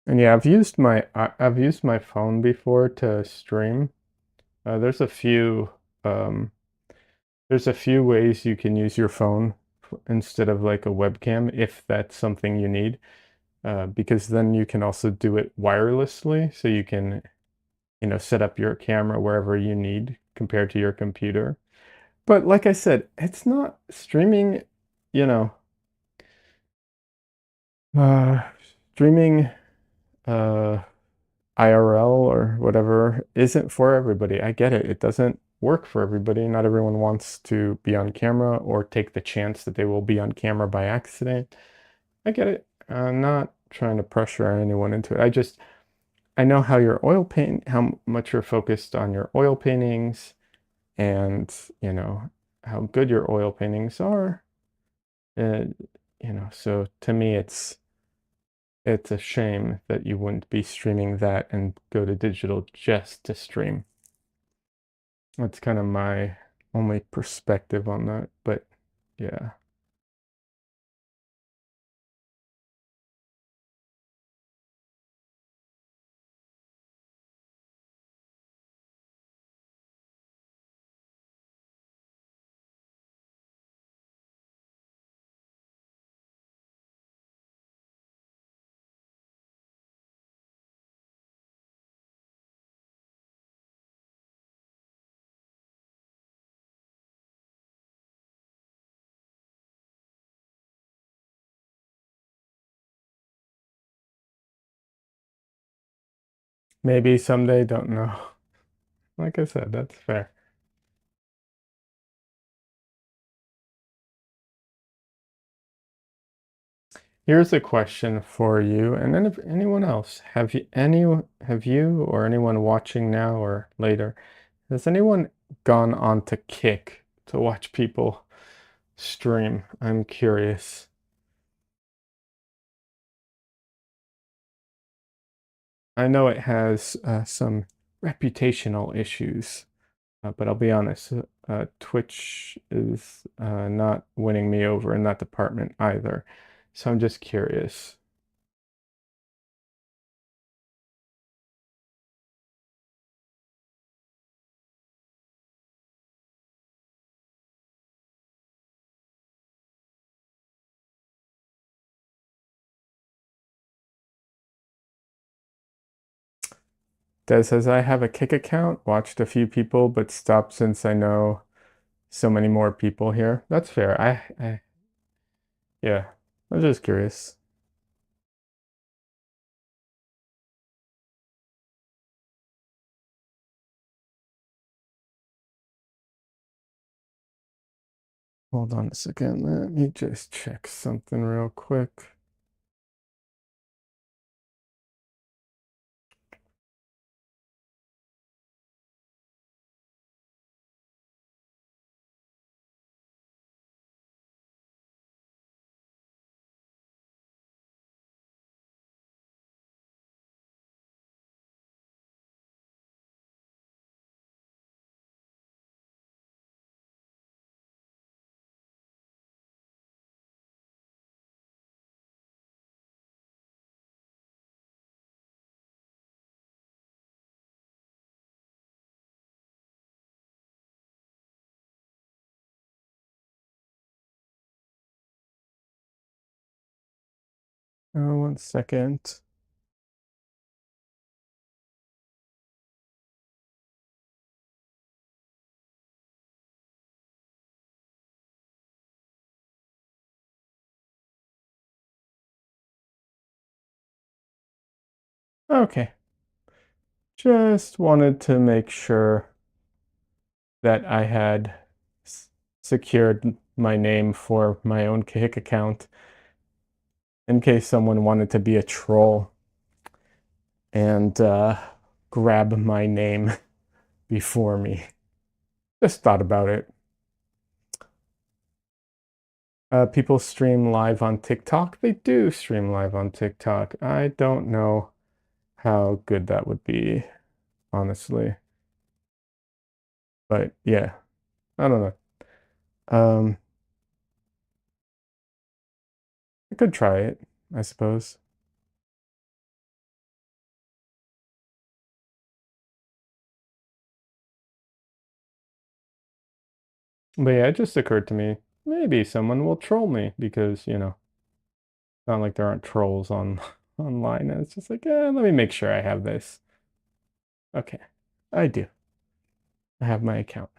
And yeah, I've used my phone before to stream. There's a few um, there's a few ways you can use your phone instead of like a webcam if that's something you need, because then you can also do it wirelessly, so you can, set up your camera wherever you need compared to your computer. But like I said, it's not streaming, you know, uh, streaming uh, IRL or whatever isn't for everybody. I get it. It doesn't work for everybody. Not everyone wants to be on camera or take the chance that they will be on camera by accident. I get it. I'm not trying to pressure anyone into it. I know how your how much you're focused on your oil paintings and, how good your oil paintings are. Uh, so to me, it's a shame that you wouldn't be streaming that and go to digital just to stream. That's kind of my only perspective on that, but yeah. Maybe someday, don't know. Like I said, that's fair. Here's a question for you, and then if anyone else, have you or anyone watching now or later, has anyone gone on to Kick to watch people stream? I'm curious. I know it has some reputational issues, but I'll be honest, Twitch is not winning me over in that department either. So I'm just curious. Des says, I have a Kick account, watched a few people, but stopped since I know so many more people here. That's fair. Yeah, I was just curious. Hold on a second. Let me just check something real quick. One second. Okay. Just wanted to make sure that I had secured my name for my own Kick account in case someone wanted to be a troll and grab my name before me. Just thought about it. People stream live on TikTok. They do stream live on TikTok. I don't know how good that would be, honestly. But yeah, I don't know. Um, I could try it, I suppose. But yeah, it just occurred to me, maybe someone will troll me because, it's not like there aren't trolls on online. And it's just like, let me make sure I have this. Okay, I do. I have my account.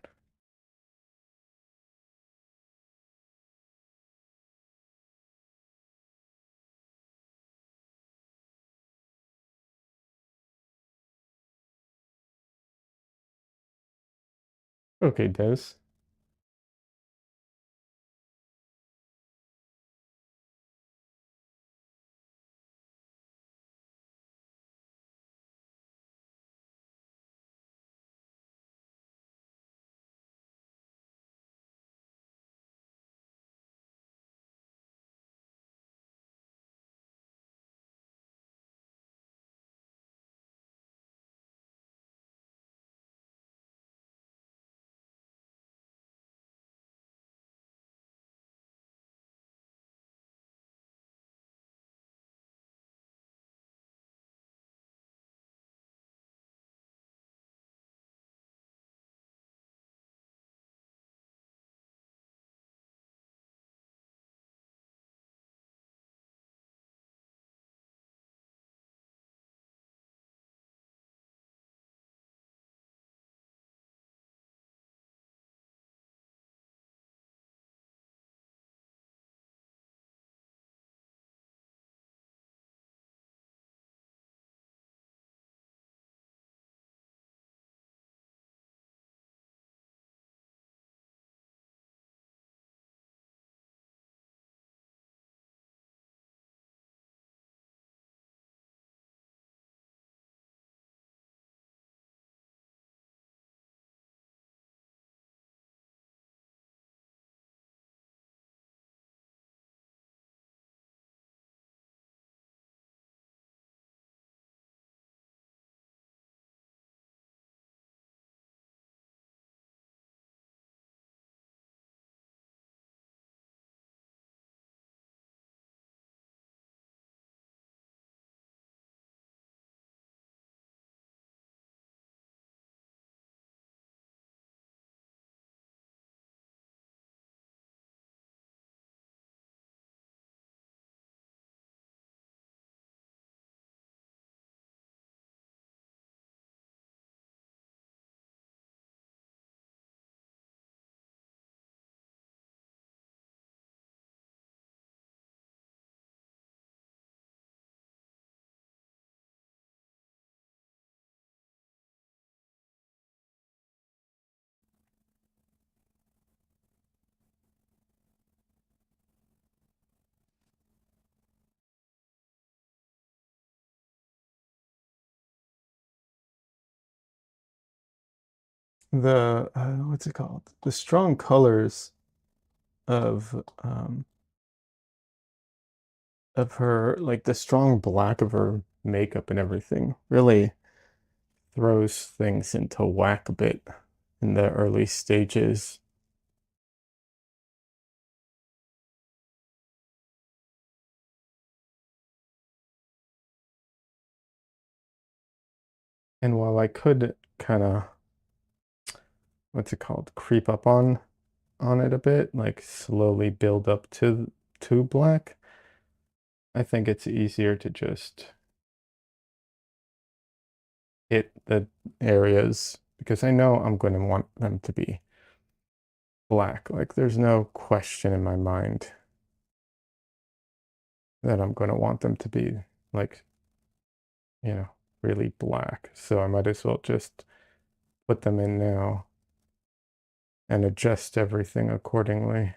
Okay, Des. The what's it called? The strong colors of her, like the strong black of her makeup and everything, really throws things into whack a bit in the early stages. And while I could kind of, what's it called, creep up on it a bit, like slowly build up to black, I think it's easier to just hit the areas because I know I'm going to want them to be black. Like there's no question in my mind that I'm going to want them to be like, you know, really black. So I might as well just put them in now and adjust everything accordingly.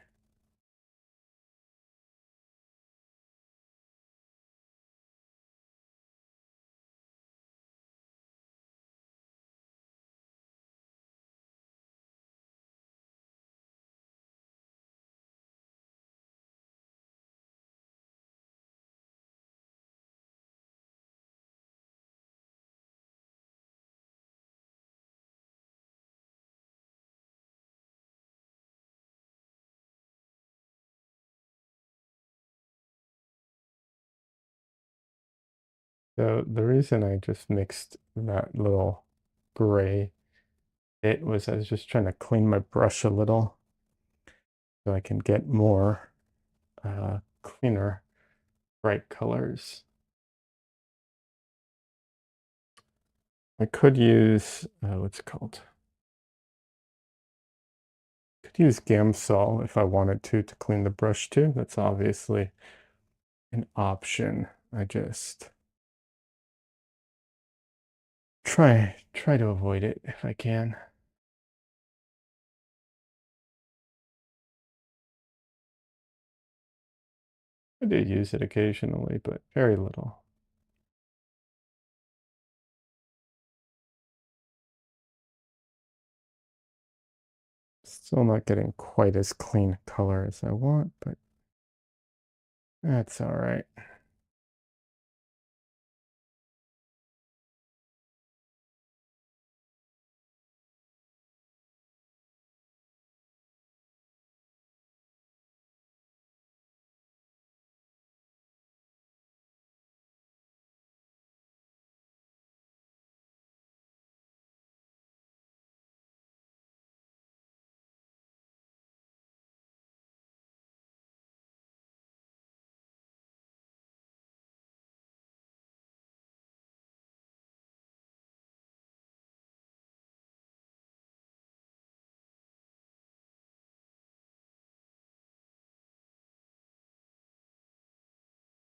So the reason I just mixed that little gray bit was I was just trying to clean my brush a little so I can get more cleaner, bright colors. I could use, what's it called? Could use Gamsol if I wanted to clean the brush too. That's obviously an option. I just try to avoid it if I can. I do use it occasionally, but very little. Still not getting quite as clean color as I want, but that's all right.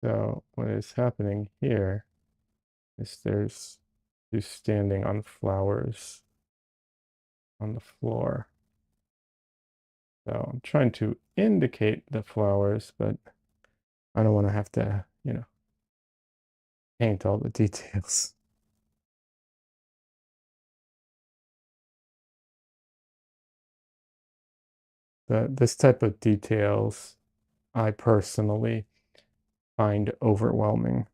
So what is happening here is there's two standing on flowers on the floor. So I'm trying to indicate the flowers, but I don't want to have to, paint all the details. This type of details I personally find overwhelming.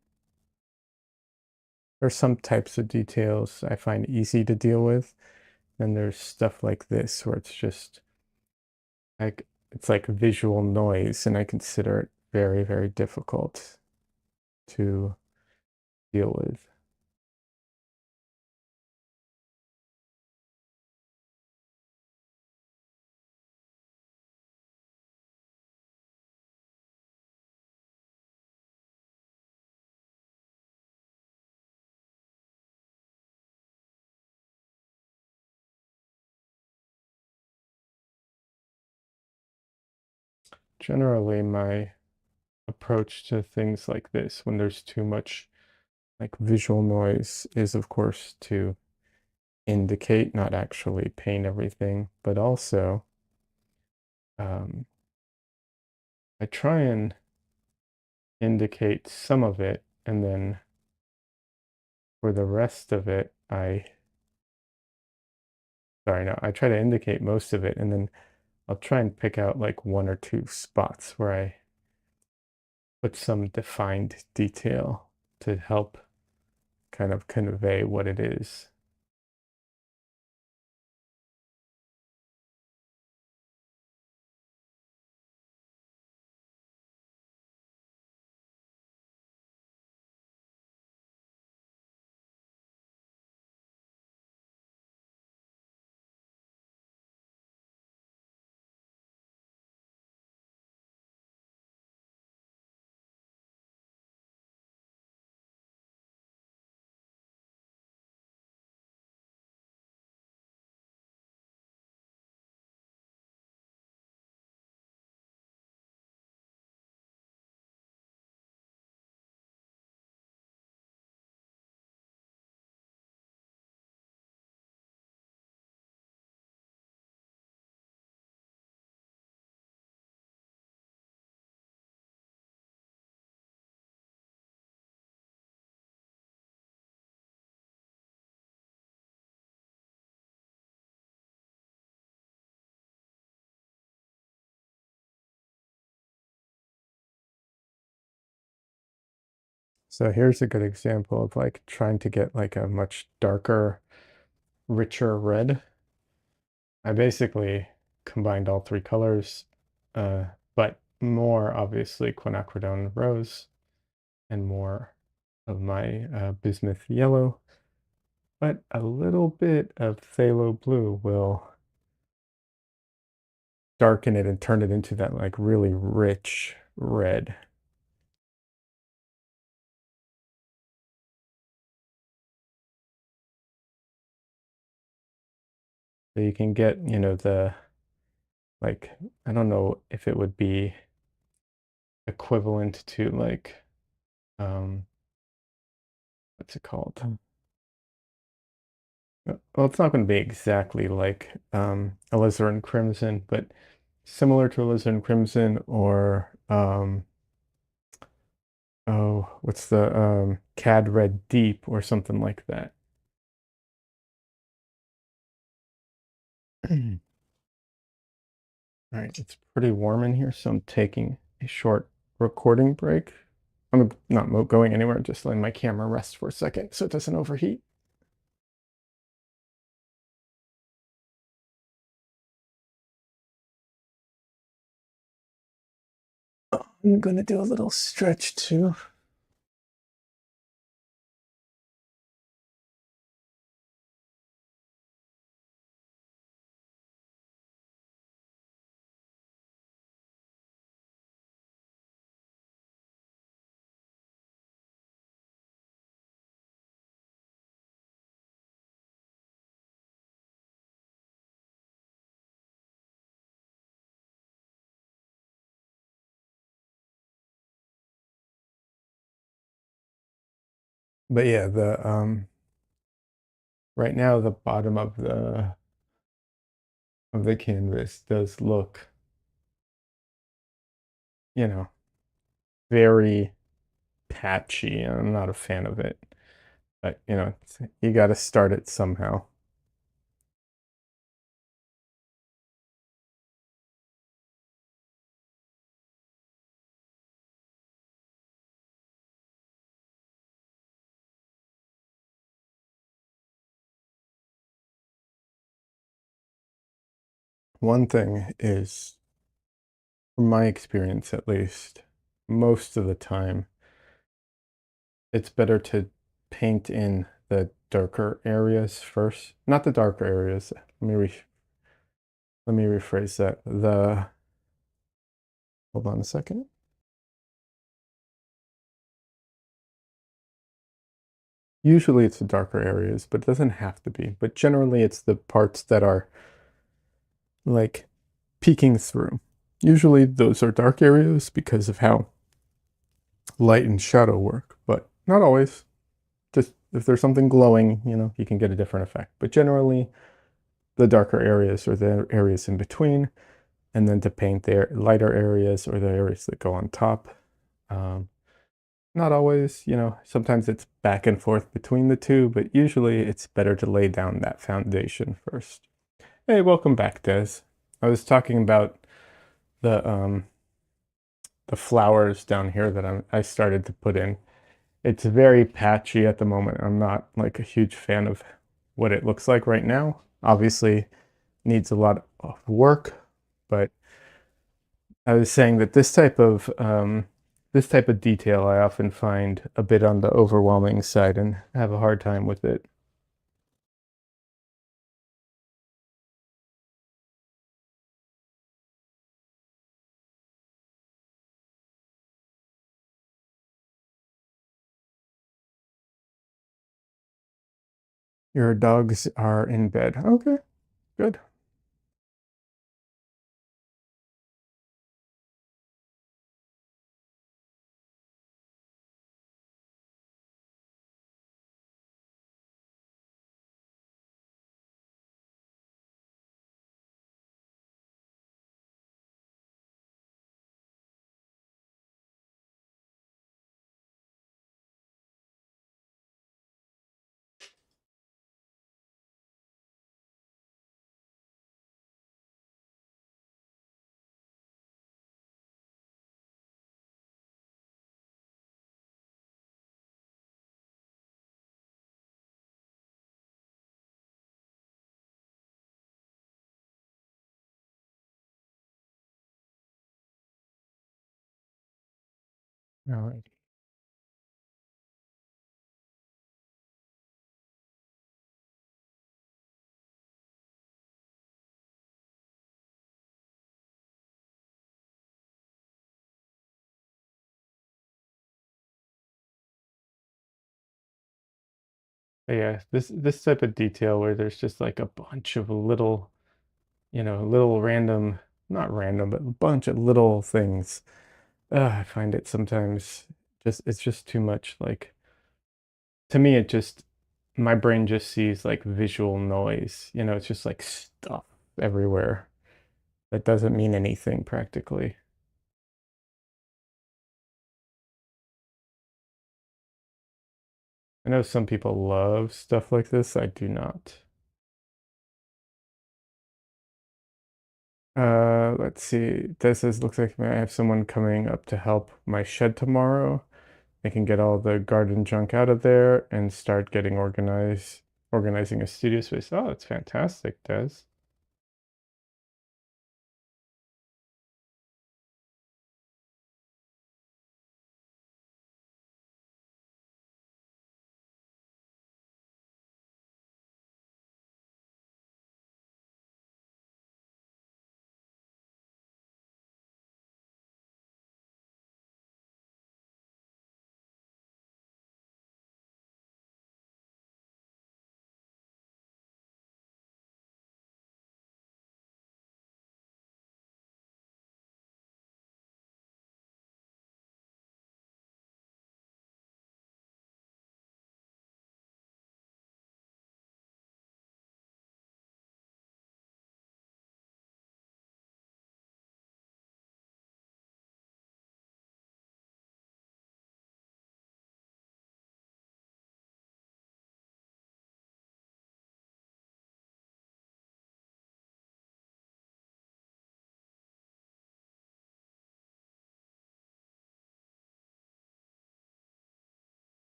There's some types of details I find easy to deal with. Then there's stuff like this where it's just like it's like visual noise, and I consider it very, very difficult to deal with. Generally, my approach to things like this, when there's too much like visual noise, is of course to indicate, not actually paint everything, but also um, I try and indicate some of it, and then for the rest of it, sorry, no, I try to indicate most of it, and then I'll try and pick out like one or two spots where I put some defined detail to help kind of convey what it is. So here's a good example of like trying to get like a much darker, richer red. I basically combined all three colors, but more obviously quinacridone rose and more of my bismuth yellow, but a little bit of phthalo blue will darken it and turn it into that like really rich red. So you can get, you know, the like, I don't know if it would be equivalent to like, um, what's it called? Well, it's not going to be exactly like alizarin crimson, but similar to alizarin crimson or oh, what's the cad red deep or something like that. All right, it's pretty warm in here, so I'm taking a short recording break. I'm not going anywhere, just letting my camera rest for a second so it doesn't overheat. I'm gonna do a little stretch too. But yeah, the right now the bottom of the canvas does look, you know, very patchy. I'm not a fan of it, but you know, you got to start it somehow. One thing is, from my experience at least, most of the time, it's better to paint in the darker areas first. Not the darker areas. Let me rephrase that. Hold on a second. Usually it's the darker areas, but it doesn't have to be. But generally it's the parts that are like peeking through. Usually those are dark areas because of how light and shadow work, but not always. Just if there's something glowing, you know, you can get a different effect. But generally the darker areas are the areas in between, and then to paint the lighter areas or the areas that go on top. Um, Not always, you know, sometimes it's back and forth between the two, but usually it's better to lay down that foundation first. Hey, welcome back, Des. I was talking about the um the flowers down here that I started to put in. It's very patchy at the moment. I'm not like a huge fan of what it looks like right now. Obviously needs a lot of work, but I was saying that this type of detail I often find a bit on the overwhelming side and have a hard time with it. Your dogs are in bed. Okay, good. All right. But yeah, this type of detail where there's just like a bunch of little, little random, not random, but a bunch of little things. I find it sometimes it's just too much. Like to me, my brain just sees like visual noise. It's just like stuff everywhere that doesn't mean anything practically. I know some people love stuff like this. I do not. Let's see. This is looks like I have someone coming up to help my shed tomorrow. I can get all the garden junk out of there and start getting organizing a studio space. Oh, it's fantastic, Des.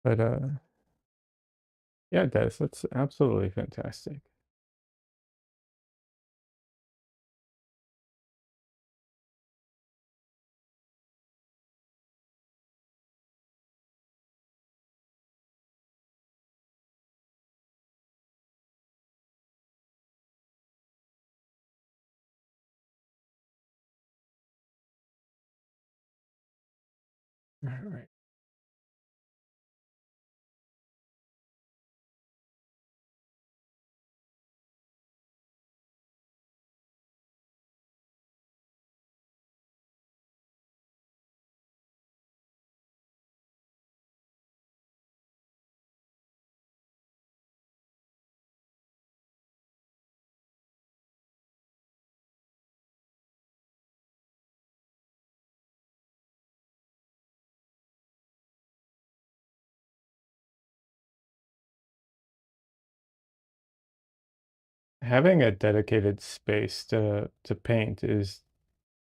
But yeah, Des, that's absolutely fantastic. All right. Having a dedicated space to paint is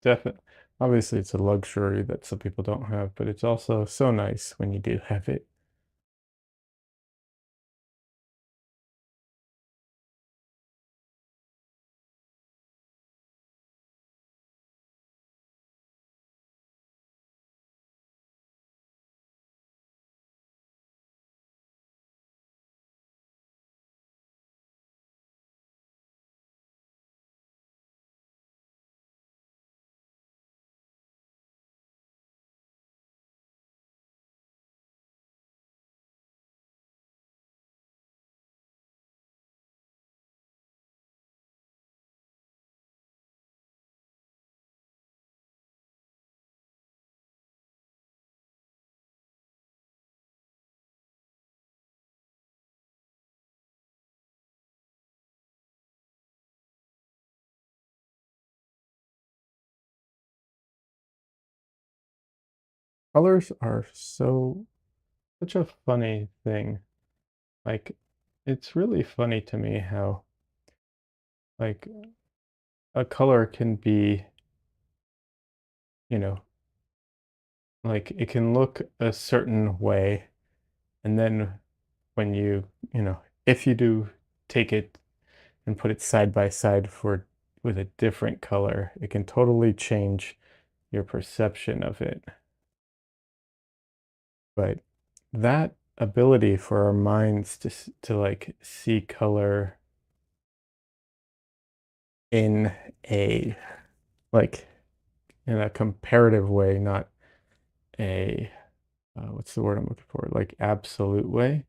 definitely obviously it's a luxury that some people don't have, but it's also so nice when you do have it. Colors are such a funny thing. Like it's really funny to me how like a color can be, you know, like it can look a certain way, and then when you know, if you do take it and put it side by side for with a different color, it can totally change your perception of it. But that ability for our minds to like see color in a like in a comparative way, not a what's the word I'm looking for? Like absolute way,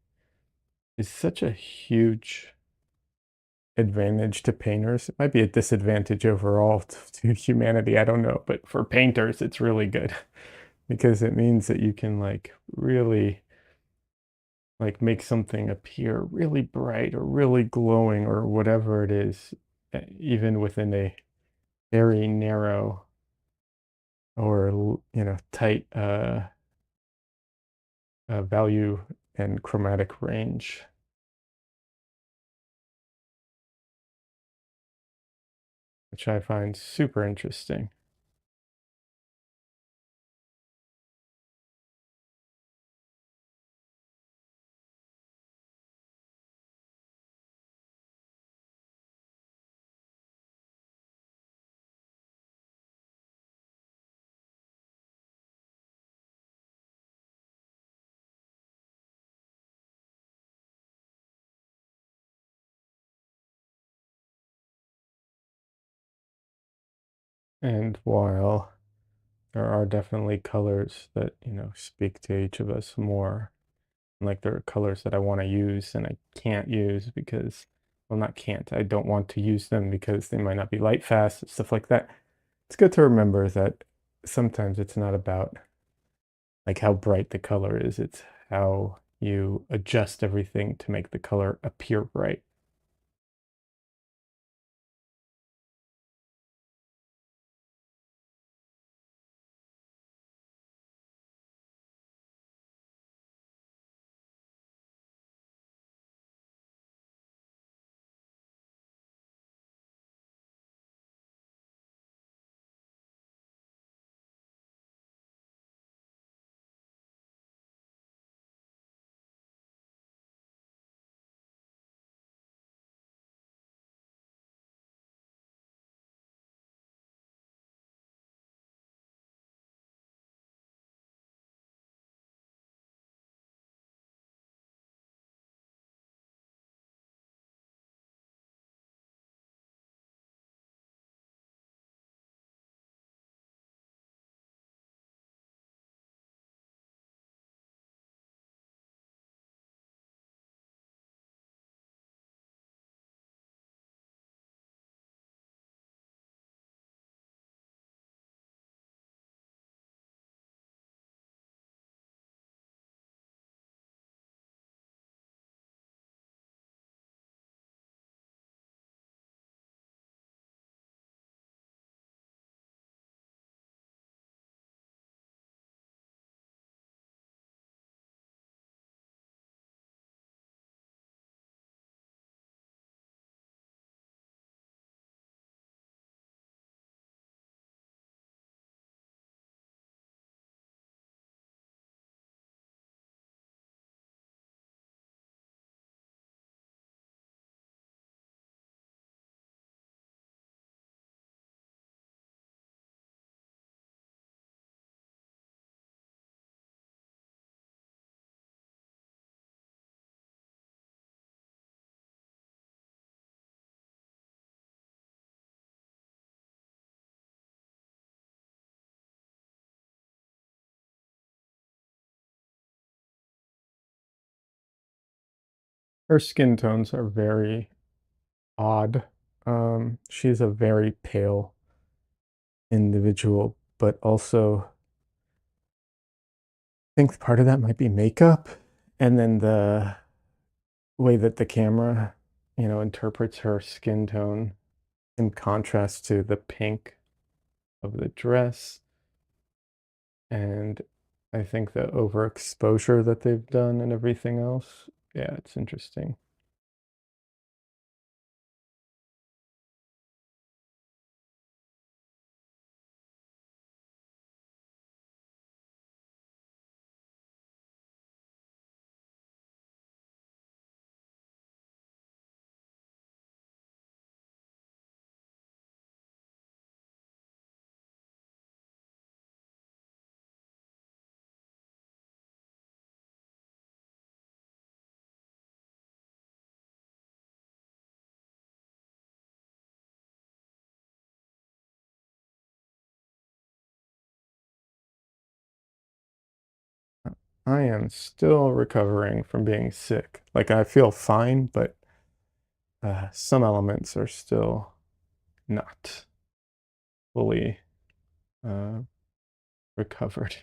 is such a huge advantage to painters. It might be a disadvantage overall to humanity. I don't know, but for painters, it's really good because it means that you can like really like make something appear really bright or really glowing or whatever it is, even within a very narrow or tight value and chromatic range, which I find super interesting. And while there are definitely colors that, speak to each of us more, like there are colors that I want to use and I can't use because, well, not can't, I don't want to use them because they might not be light fast, stuff like that. It's good to remember that sometimes it's not about like how bright the color is, it's how you adjust everything to make the color appear bright. Her skin tones are very odd. She's a very pale individual, but also I think part of that might be makeup, and then the way that the camera, interprets her skin tone in contrast to the pink of the dress. And I think the overexposure that they've done and everything else. Yeah, it's interesting. I am still recovering from being sick. Like, I feel fine, but some elements are still not fully uh, recovered.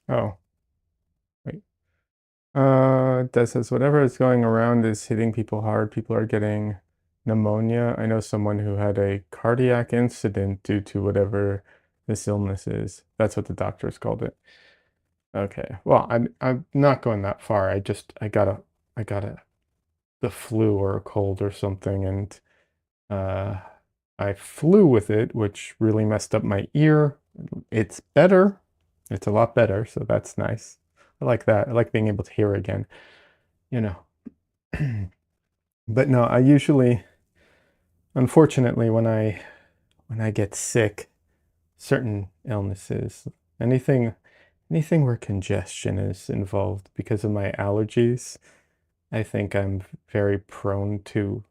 Oh, wait. That says whatever is going around is hitting people hard. People are getting pneumonia. I know someone who had a cardiac incident due to whatever this illness is. That's what the doctors called it. Okay. Well, I'm not going that far. I got the flu or a cold or something, and uh I flew with it, which really messed up my ear. It's better. It's a lot better, so that's nice. I like that. I like being able to hear again, you know. But no, I usually, unfortunately, when I get sick, certain illnesses, anything anything where congestion is involved because of my allergies, I think I'm very prone to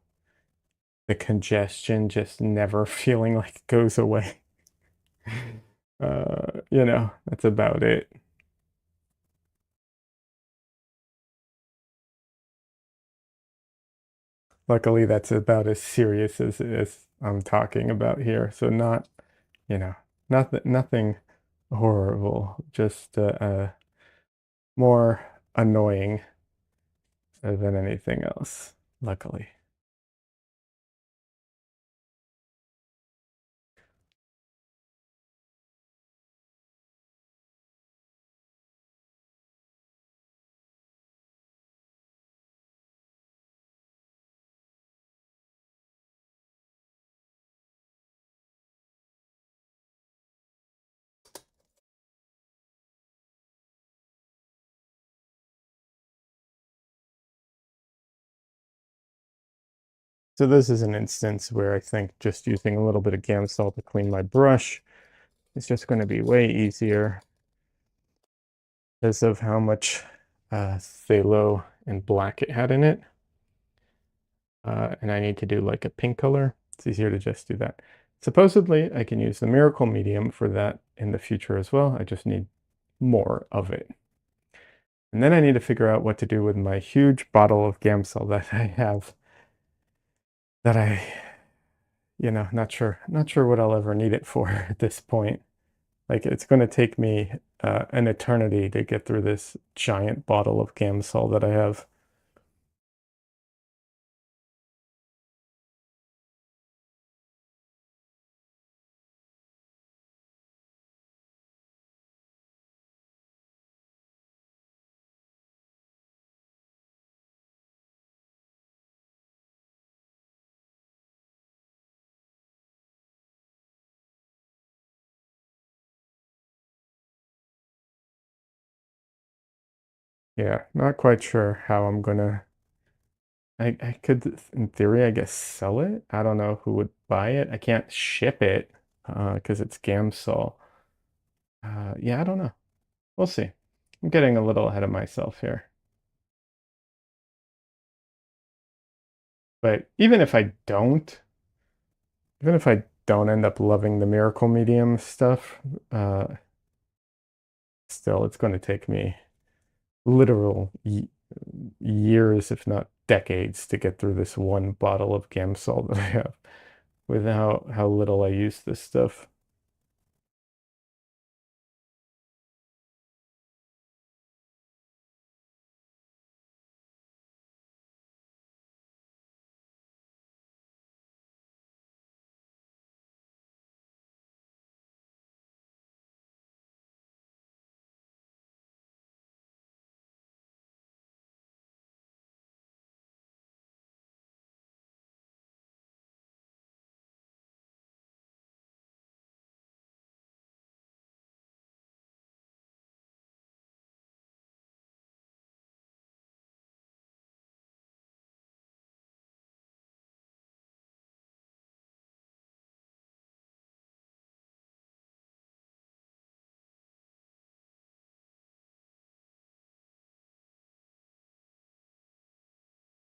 the congestion just never feeling like it goes away. That's about it. Luckily, that's about as serious as I'm talking about here. So not, you know, nothing horrible, just more annoying than anything else, luckily. So this is an instance where I think just using a little bit of Gamsol to clean my brush is just going to be way easier because of how much phthalo and black it had in it. And I need to do like a pink color. It's easier to just do that. Supposedly, I can use the miracle medium for that in the future as well. I just need more of it. And then I need to figure out what to do with my huge bottle of Gamsol that I have that not sure what I'll ever need it for at this point. Like it's going to take me an eternity to get through this giant bottle of Gamsol that I have. Yeah, not quite sure how I'm gonna I could, in theory, I guess, sell it. I don't know who would buy it. I can't ship it because it's Gamsol. Yeah, I don't know. We'll see. I'm getting a little ahead of myself here. But even if I don't end up loving the miracle medium stuff, uh, still, it's going to take me literal years, if not decades, to get through this one bottle of Gamsol that I have. with how little I use this stuff.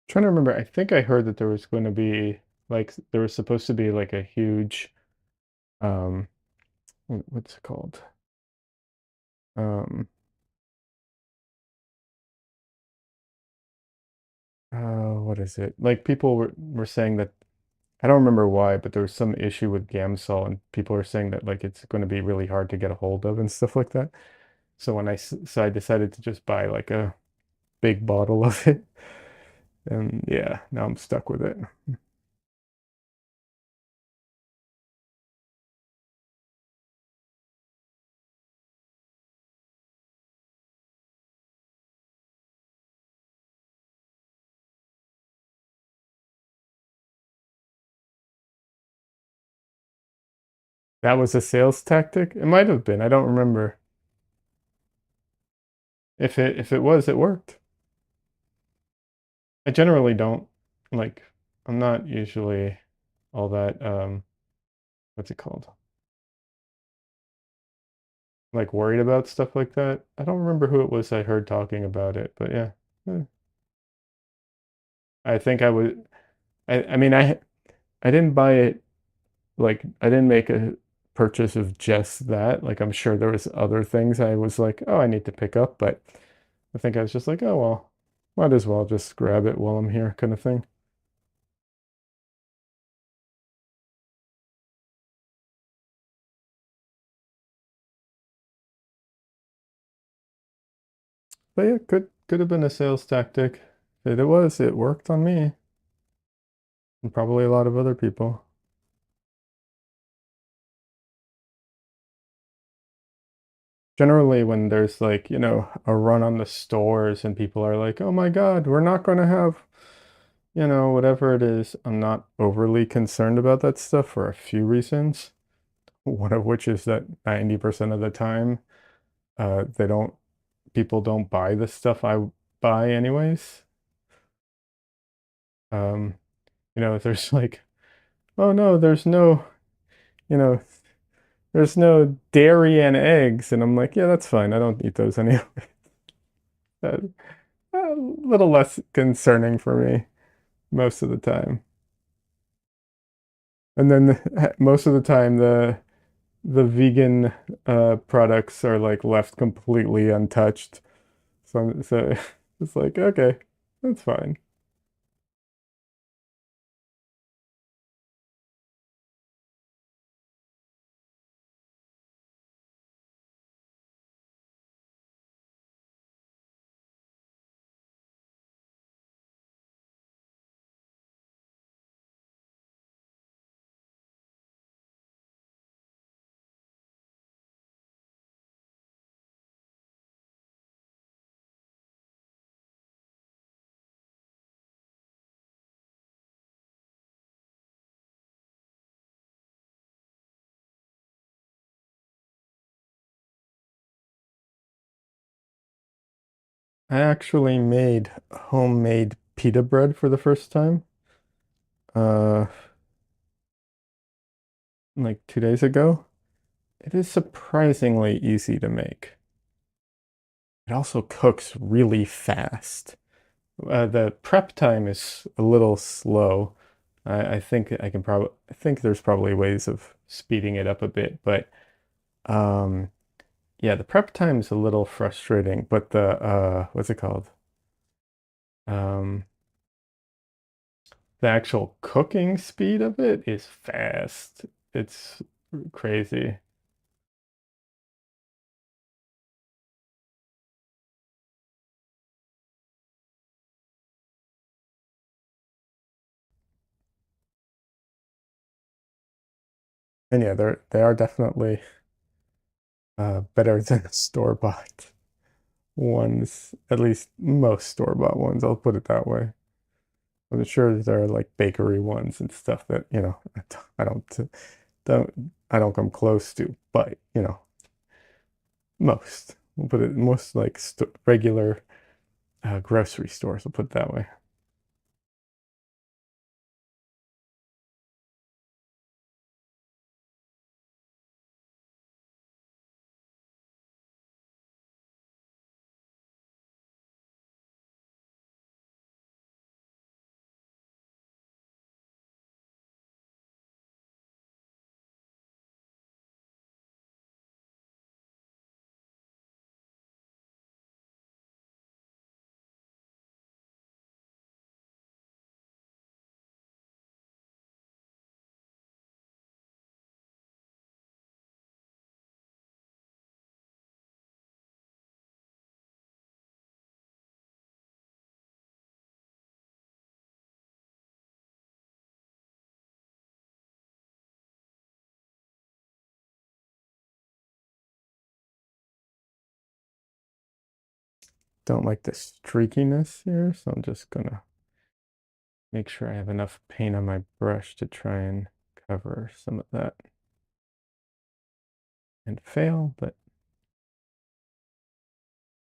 Trying to remember, I think I heard that there was going to be like there was supposed to be like a huge um what's it called? Um what is it? Like people were saying that I don't remember why, but there was some issue with Gamsol and people were saying that like it's going to be really hard to get a hold of and stuff like that. So so I decided to just buy like a big bottle of it. And yeah, now I'm stuck with it. That was a sales tactic? It might have been. I don't remember. If it was, it worked. I generally don't like I'm not usually all that what's it called? Like worried about stuff like that. I don't remember who it was I heard talking about it, but yeah. Eh. I think I would I mean I didn't buy it like I didn't make a purchase of just that. Like I'm sure there was other things I was like, "Oh, I need to pick up," but I think I was just like, "Oh, well, might as well just grab it while I'm here," kind of thing. But yeah, could have been a sales tactic. It was. It worked on me and probably a lot of other people. Generally, when there's like, a run on the stores and people are like, "Oh my God, we're not going to have, whatever it is." I'm not overly concerned about that stuff for a few reasons. One of which is that 90% of the time, they don't, people don't buy the stuff I buy anyways. Um, there's like, oh no, you know, there's no dairy and eggs. And I'm like, yeah, that's fine. I don't eat those anyway. Uh, a little less concerning for me most of the time. And then most of the time, the vegan products are like left completely untouched. So it's like, okay, that's fine. I actually made homemade pita bread for the first time, uh, like 2 days ago. It is surprisingly easy to make. It also cooks really fast. The prep time is a little slow. I think I think there's probably ways of speeding it up a bit, but um, yeah, the prep time is a little frustrating. But what's it called? Um, the actual cooking speed of it is fast. It's crazy. And yeah, they are definitely better than store-bought ones, at least most store-bought ones, I'll put it that way. I'm sure there are like bakery ones and stuff that, I don't come close to, but most. We'll put it most like st regular grocery stores, we'll put it that way. Don't like the streakiness here, so I'm just gonna make sure I have enough paint on my brush to try and cover some of that and fail, but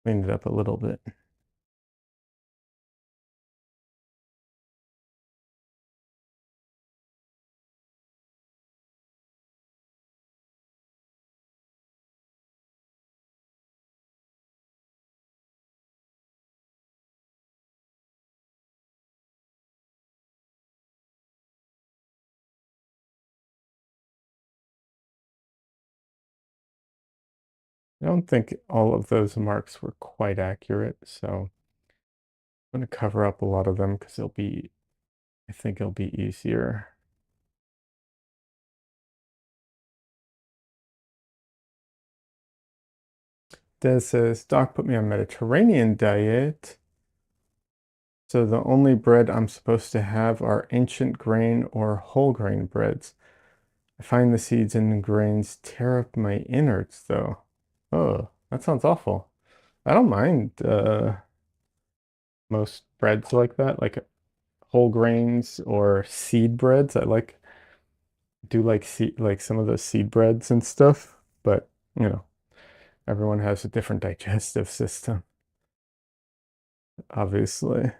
clean it up a little bit. I don't think all of those marks were quite accurate, so I'm going to cover up a lot of them because I think it'll be easier. This says, Doc put me on Mediterranean diet, so the only bread I'm supposed to have are ancient grain or whole grain breads. I find the seeds and grains tear up my innards, though. Oh, that sounds awful. I don't mind most breads like that, like whole grains or seed breads. Do like some of those seed breads and stuff, but everyone has a different digestive system, obviously.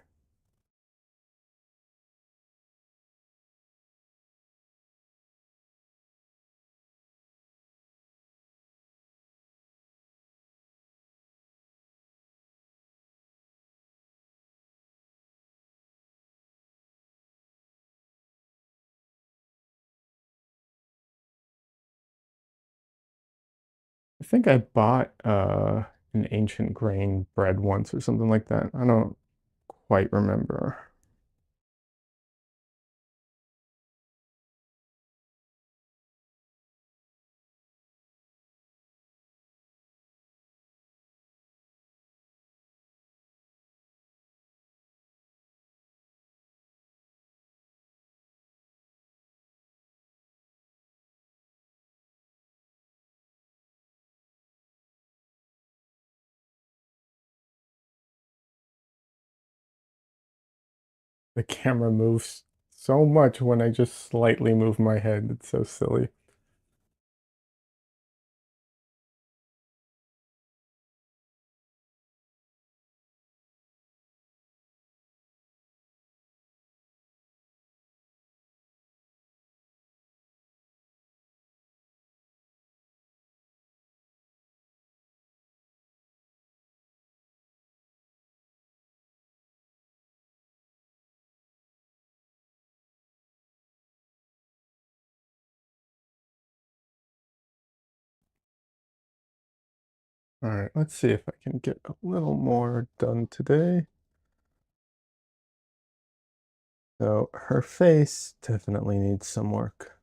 I think I bought an ancient grain bread once or something like that. I don't quite remember. The camera moves so much when I just slightly move my head. It's so silly. All right, let's see if I can get a little more done today. So her face definitely needs some work.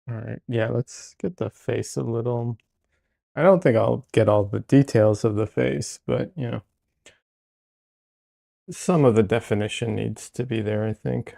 All right, yeah, let's get the face a little. I don't think I'll get all the details of the face, but some of the definition needs to be there, I think.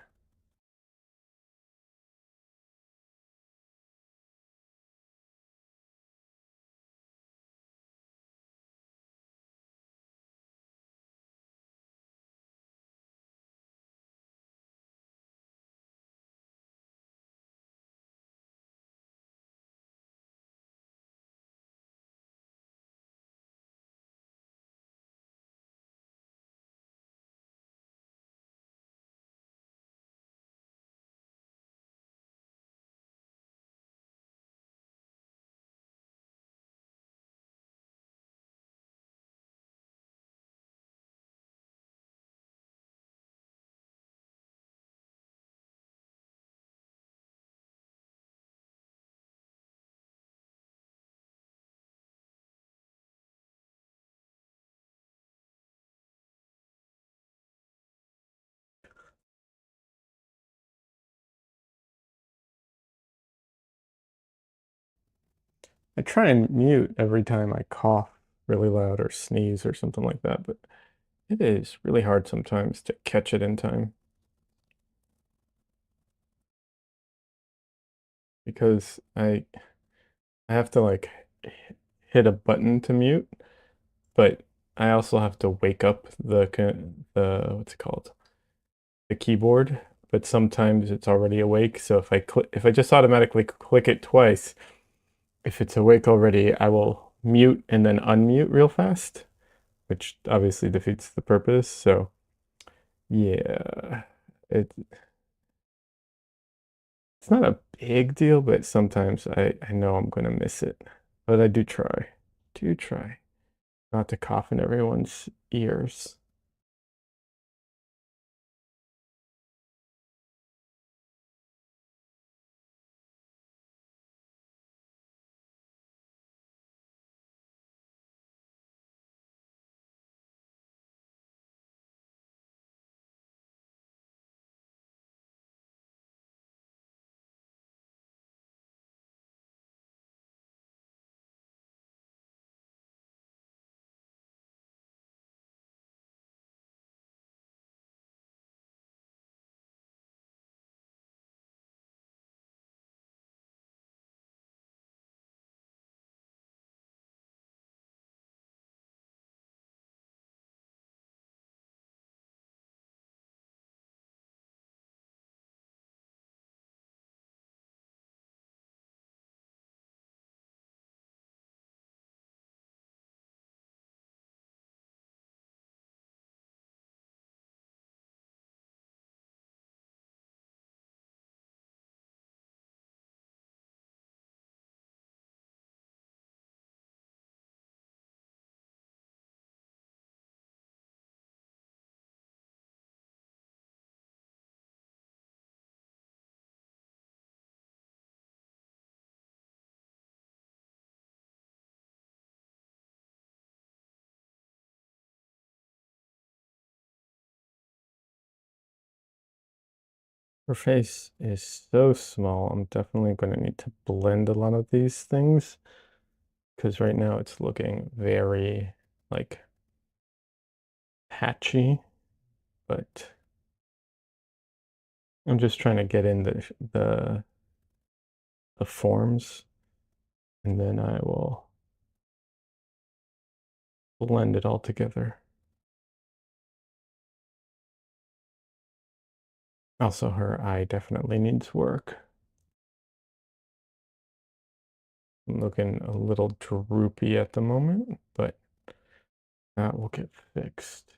I try and mute every time I cough really loud or sneeze or something like that, but it is really hard sometimes to catch it in time because I have to like hit a button to mute, but I also have to wake up the what's it called? The keyboard, but sometimes it's already awake. So if I just automatically click it twice, if it's awake already, I will mute and then unmute real fast, which obviously defeats the purpose. So yeah, it it's not a big deal, but sometimes I know I'm gonna miss it. But I do try not to cough in everyone's ears. Her face is so small. I'm definitely going to need to blend a lot of these things because right now it's looking very like patchy, but I'm just trying to get in the forms, and then I will blend it all together. Also, her eye definitely needs work. I'm looking a little droopy at the moment, but that will get fixed.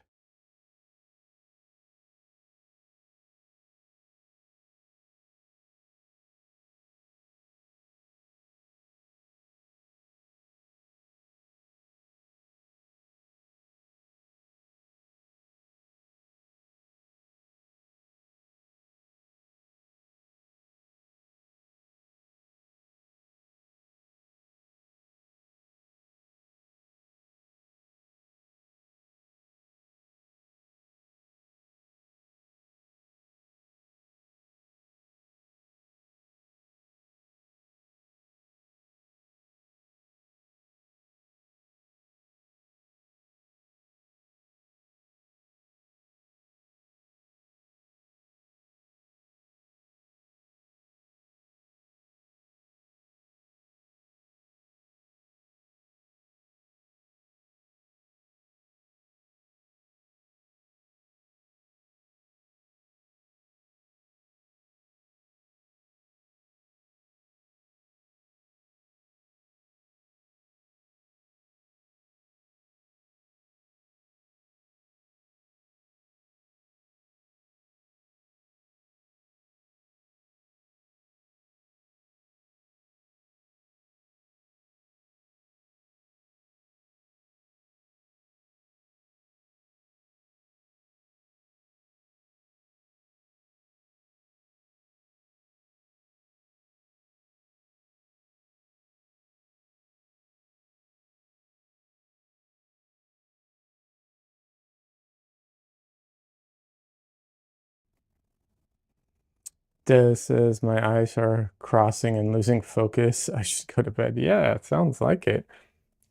Des says my eyes are crossing and losing focus. I should go to bed. Yeah, it sounds like it.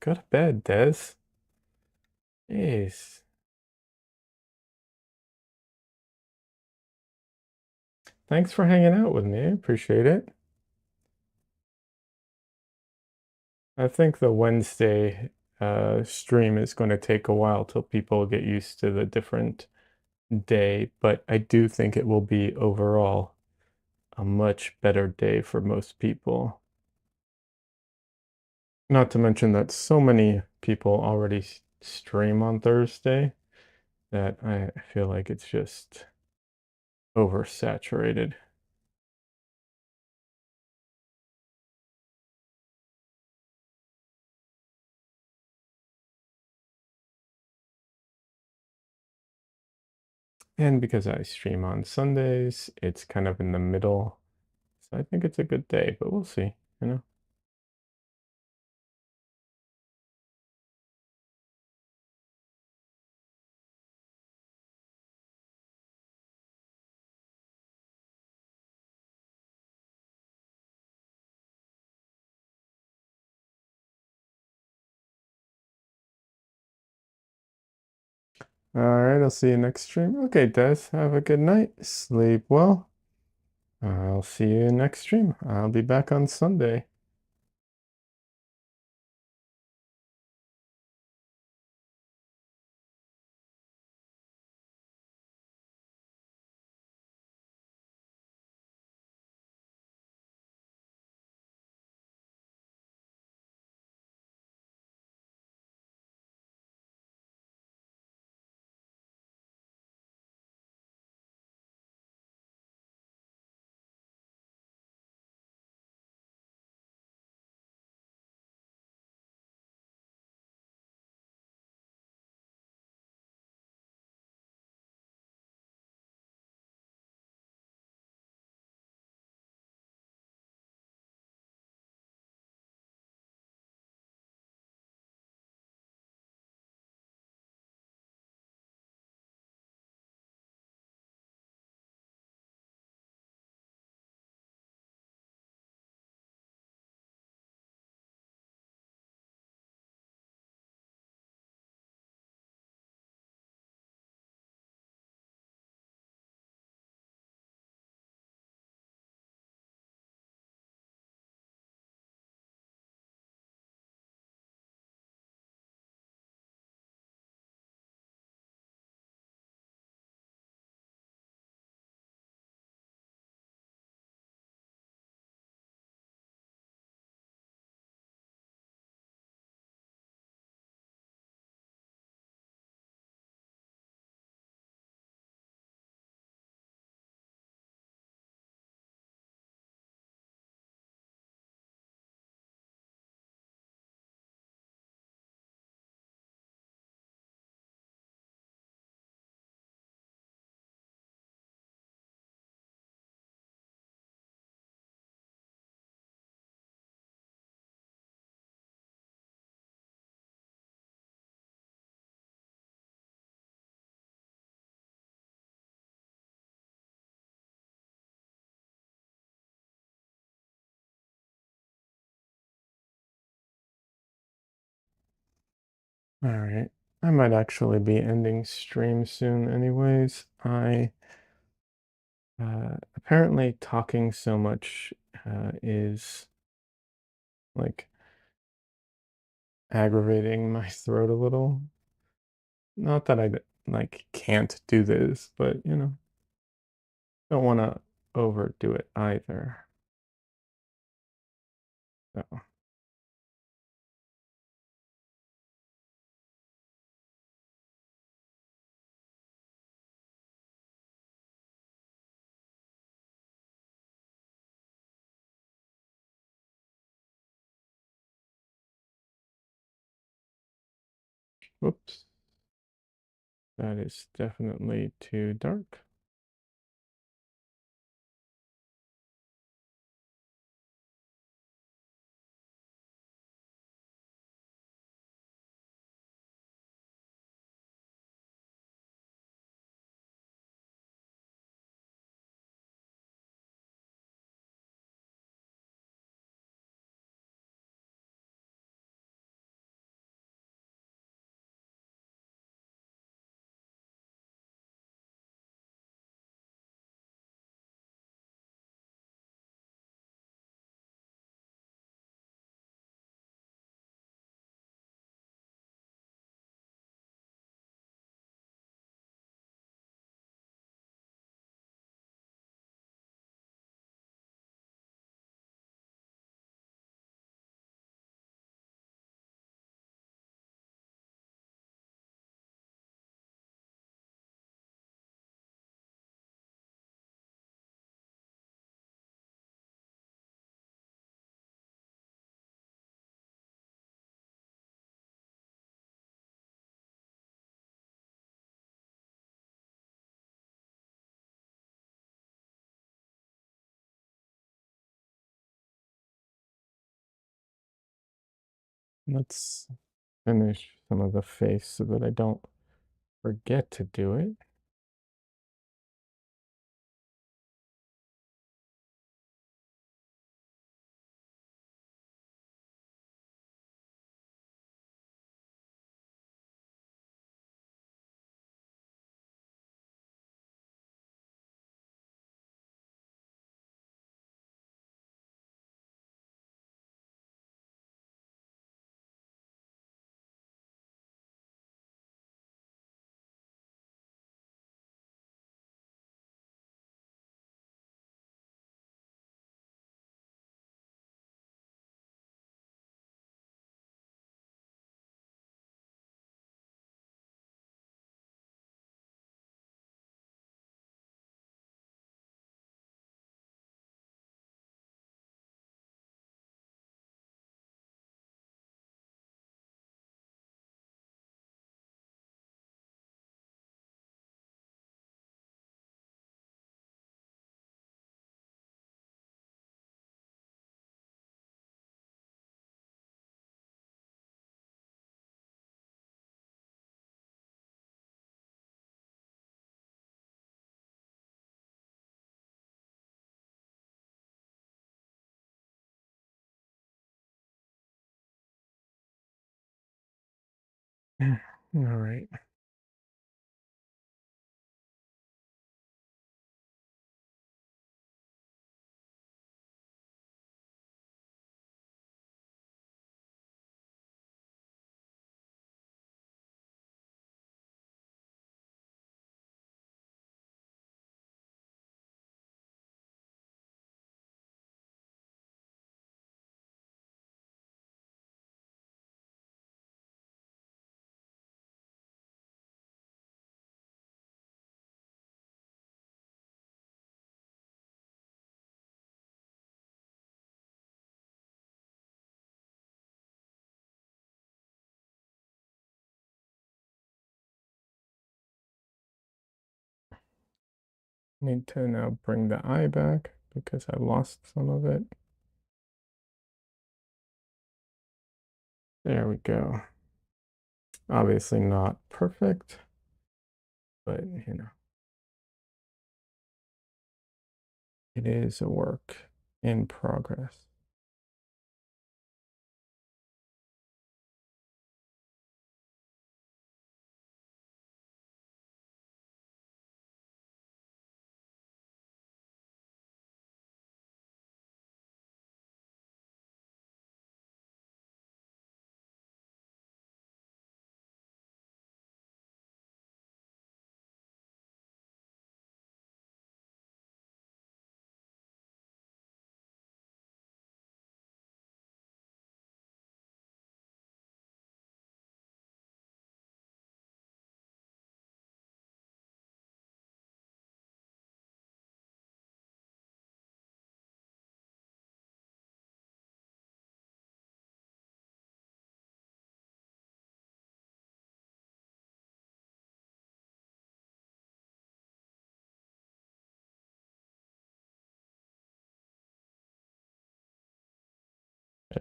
Go to bed, Des. Jeez. Thanks for hanging out with me. I appreciate it. I think the Wednesday stream is going to take a while till people get used to the different day, but I do think it will be overall a much better day for most people. Not to mention that so many people already stream on Thursday that I feel like it's just oversaturated. And because I stream on Sundays, it's kind of in the middle. So I think it's a good day, but we'll see, you know? All right, I'll see you next stream. Okay, Des, have a good night. Sleep well. I'll see you next stream. I'll be back on Sunday. All right. I might actually be ending stream soon anyways. I apparently talking so much is like aggravating my throat a little. Not that I like can't do this, but you know, don't want to overdo it either. So, whoops. That is definitely too dark. Let's finish some of the face so that I don't forget to do it. All right. Need to now bring the eye back because I lost some of it. There we go. Obviously not perfect, but you know, it is a work in progress.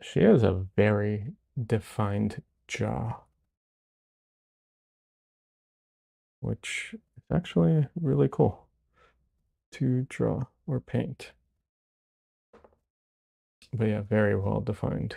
She has a very defined jaw, which is actually really cool to draw or paint. But yeah, very well defined.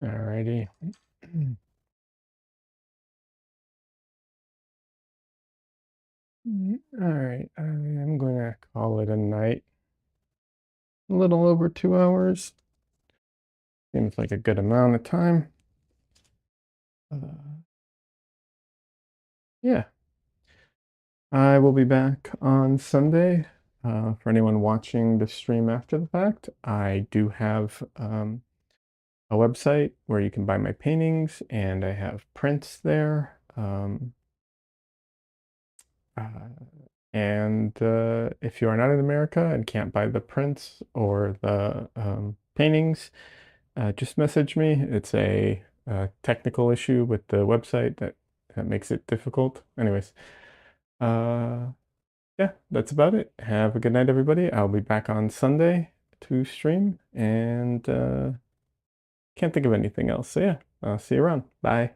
Alrighty. All right, I'm gonna call it a night. A little over 2 hours. Seems like a good amount of time. Yeah, I will be back on Sunday. For anyone watching the stream after the fact, I do have a website where you can buy my paintings, and I have prints there. Uh, and if you are not in America and can't buy the prints or the paintings, just message me. It's a technical issue with the website that makes it difficult. Anyways, uh, yeah, that's about it. Have a good night, everybody. I'll be back on Sunday to stream, and can't think of anything else. So yeah, I'll see you around. Bye.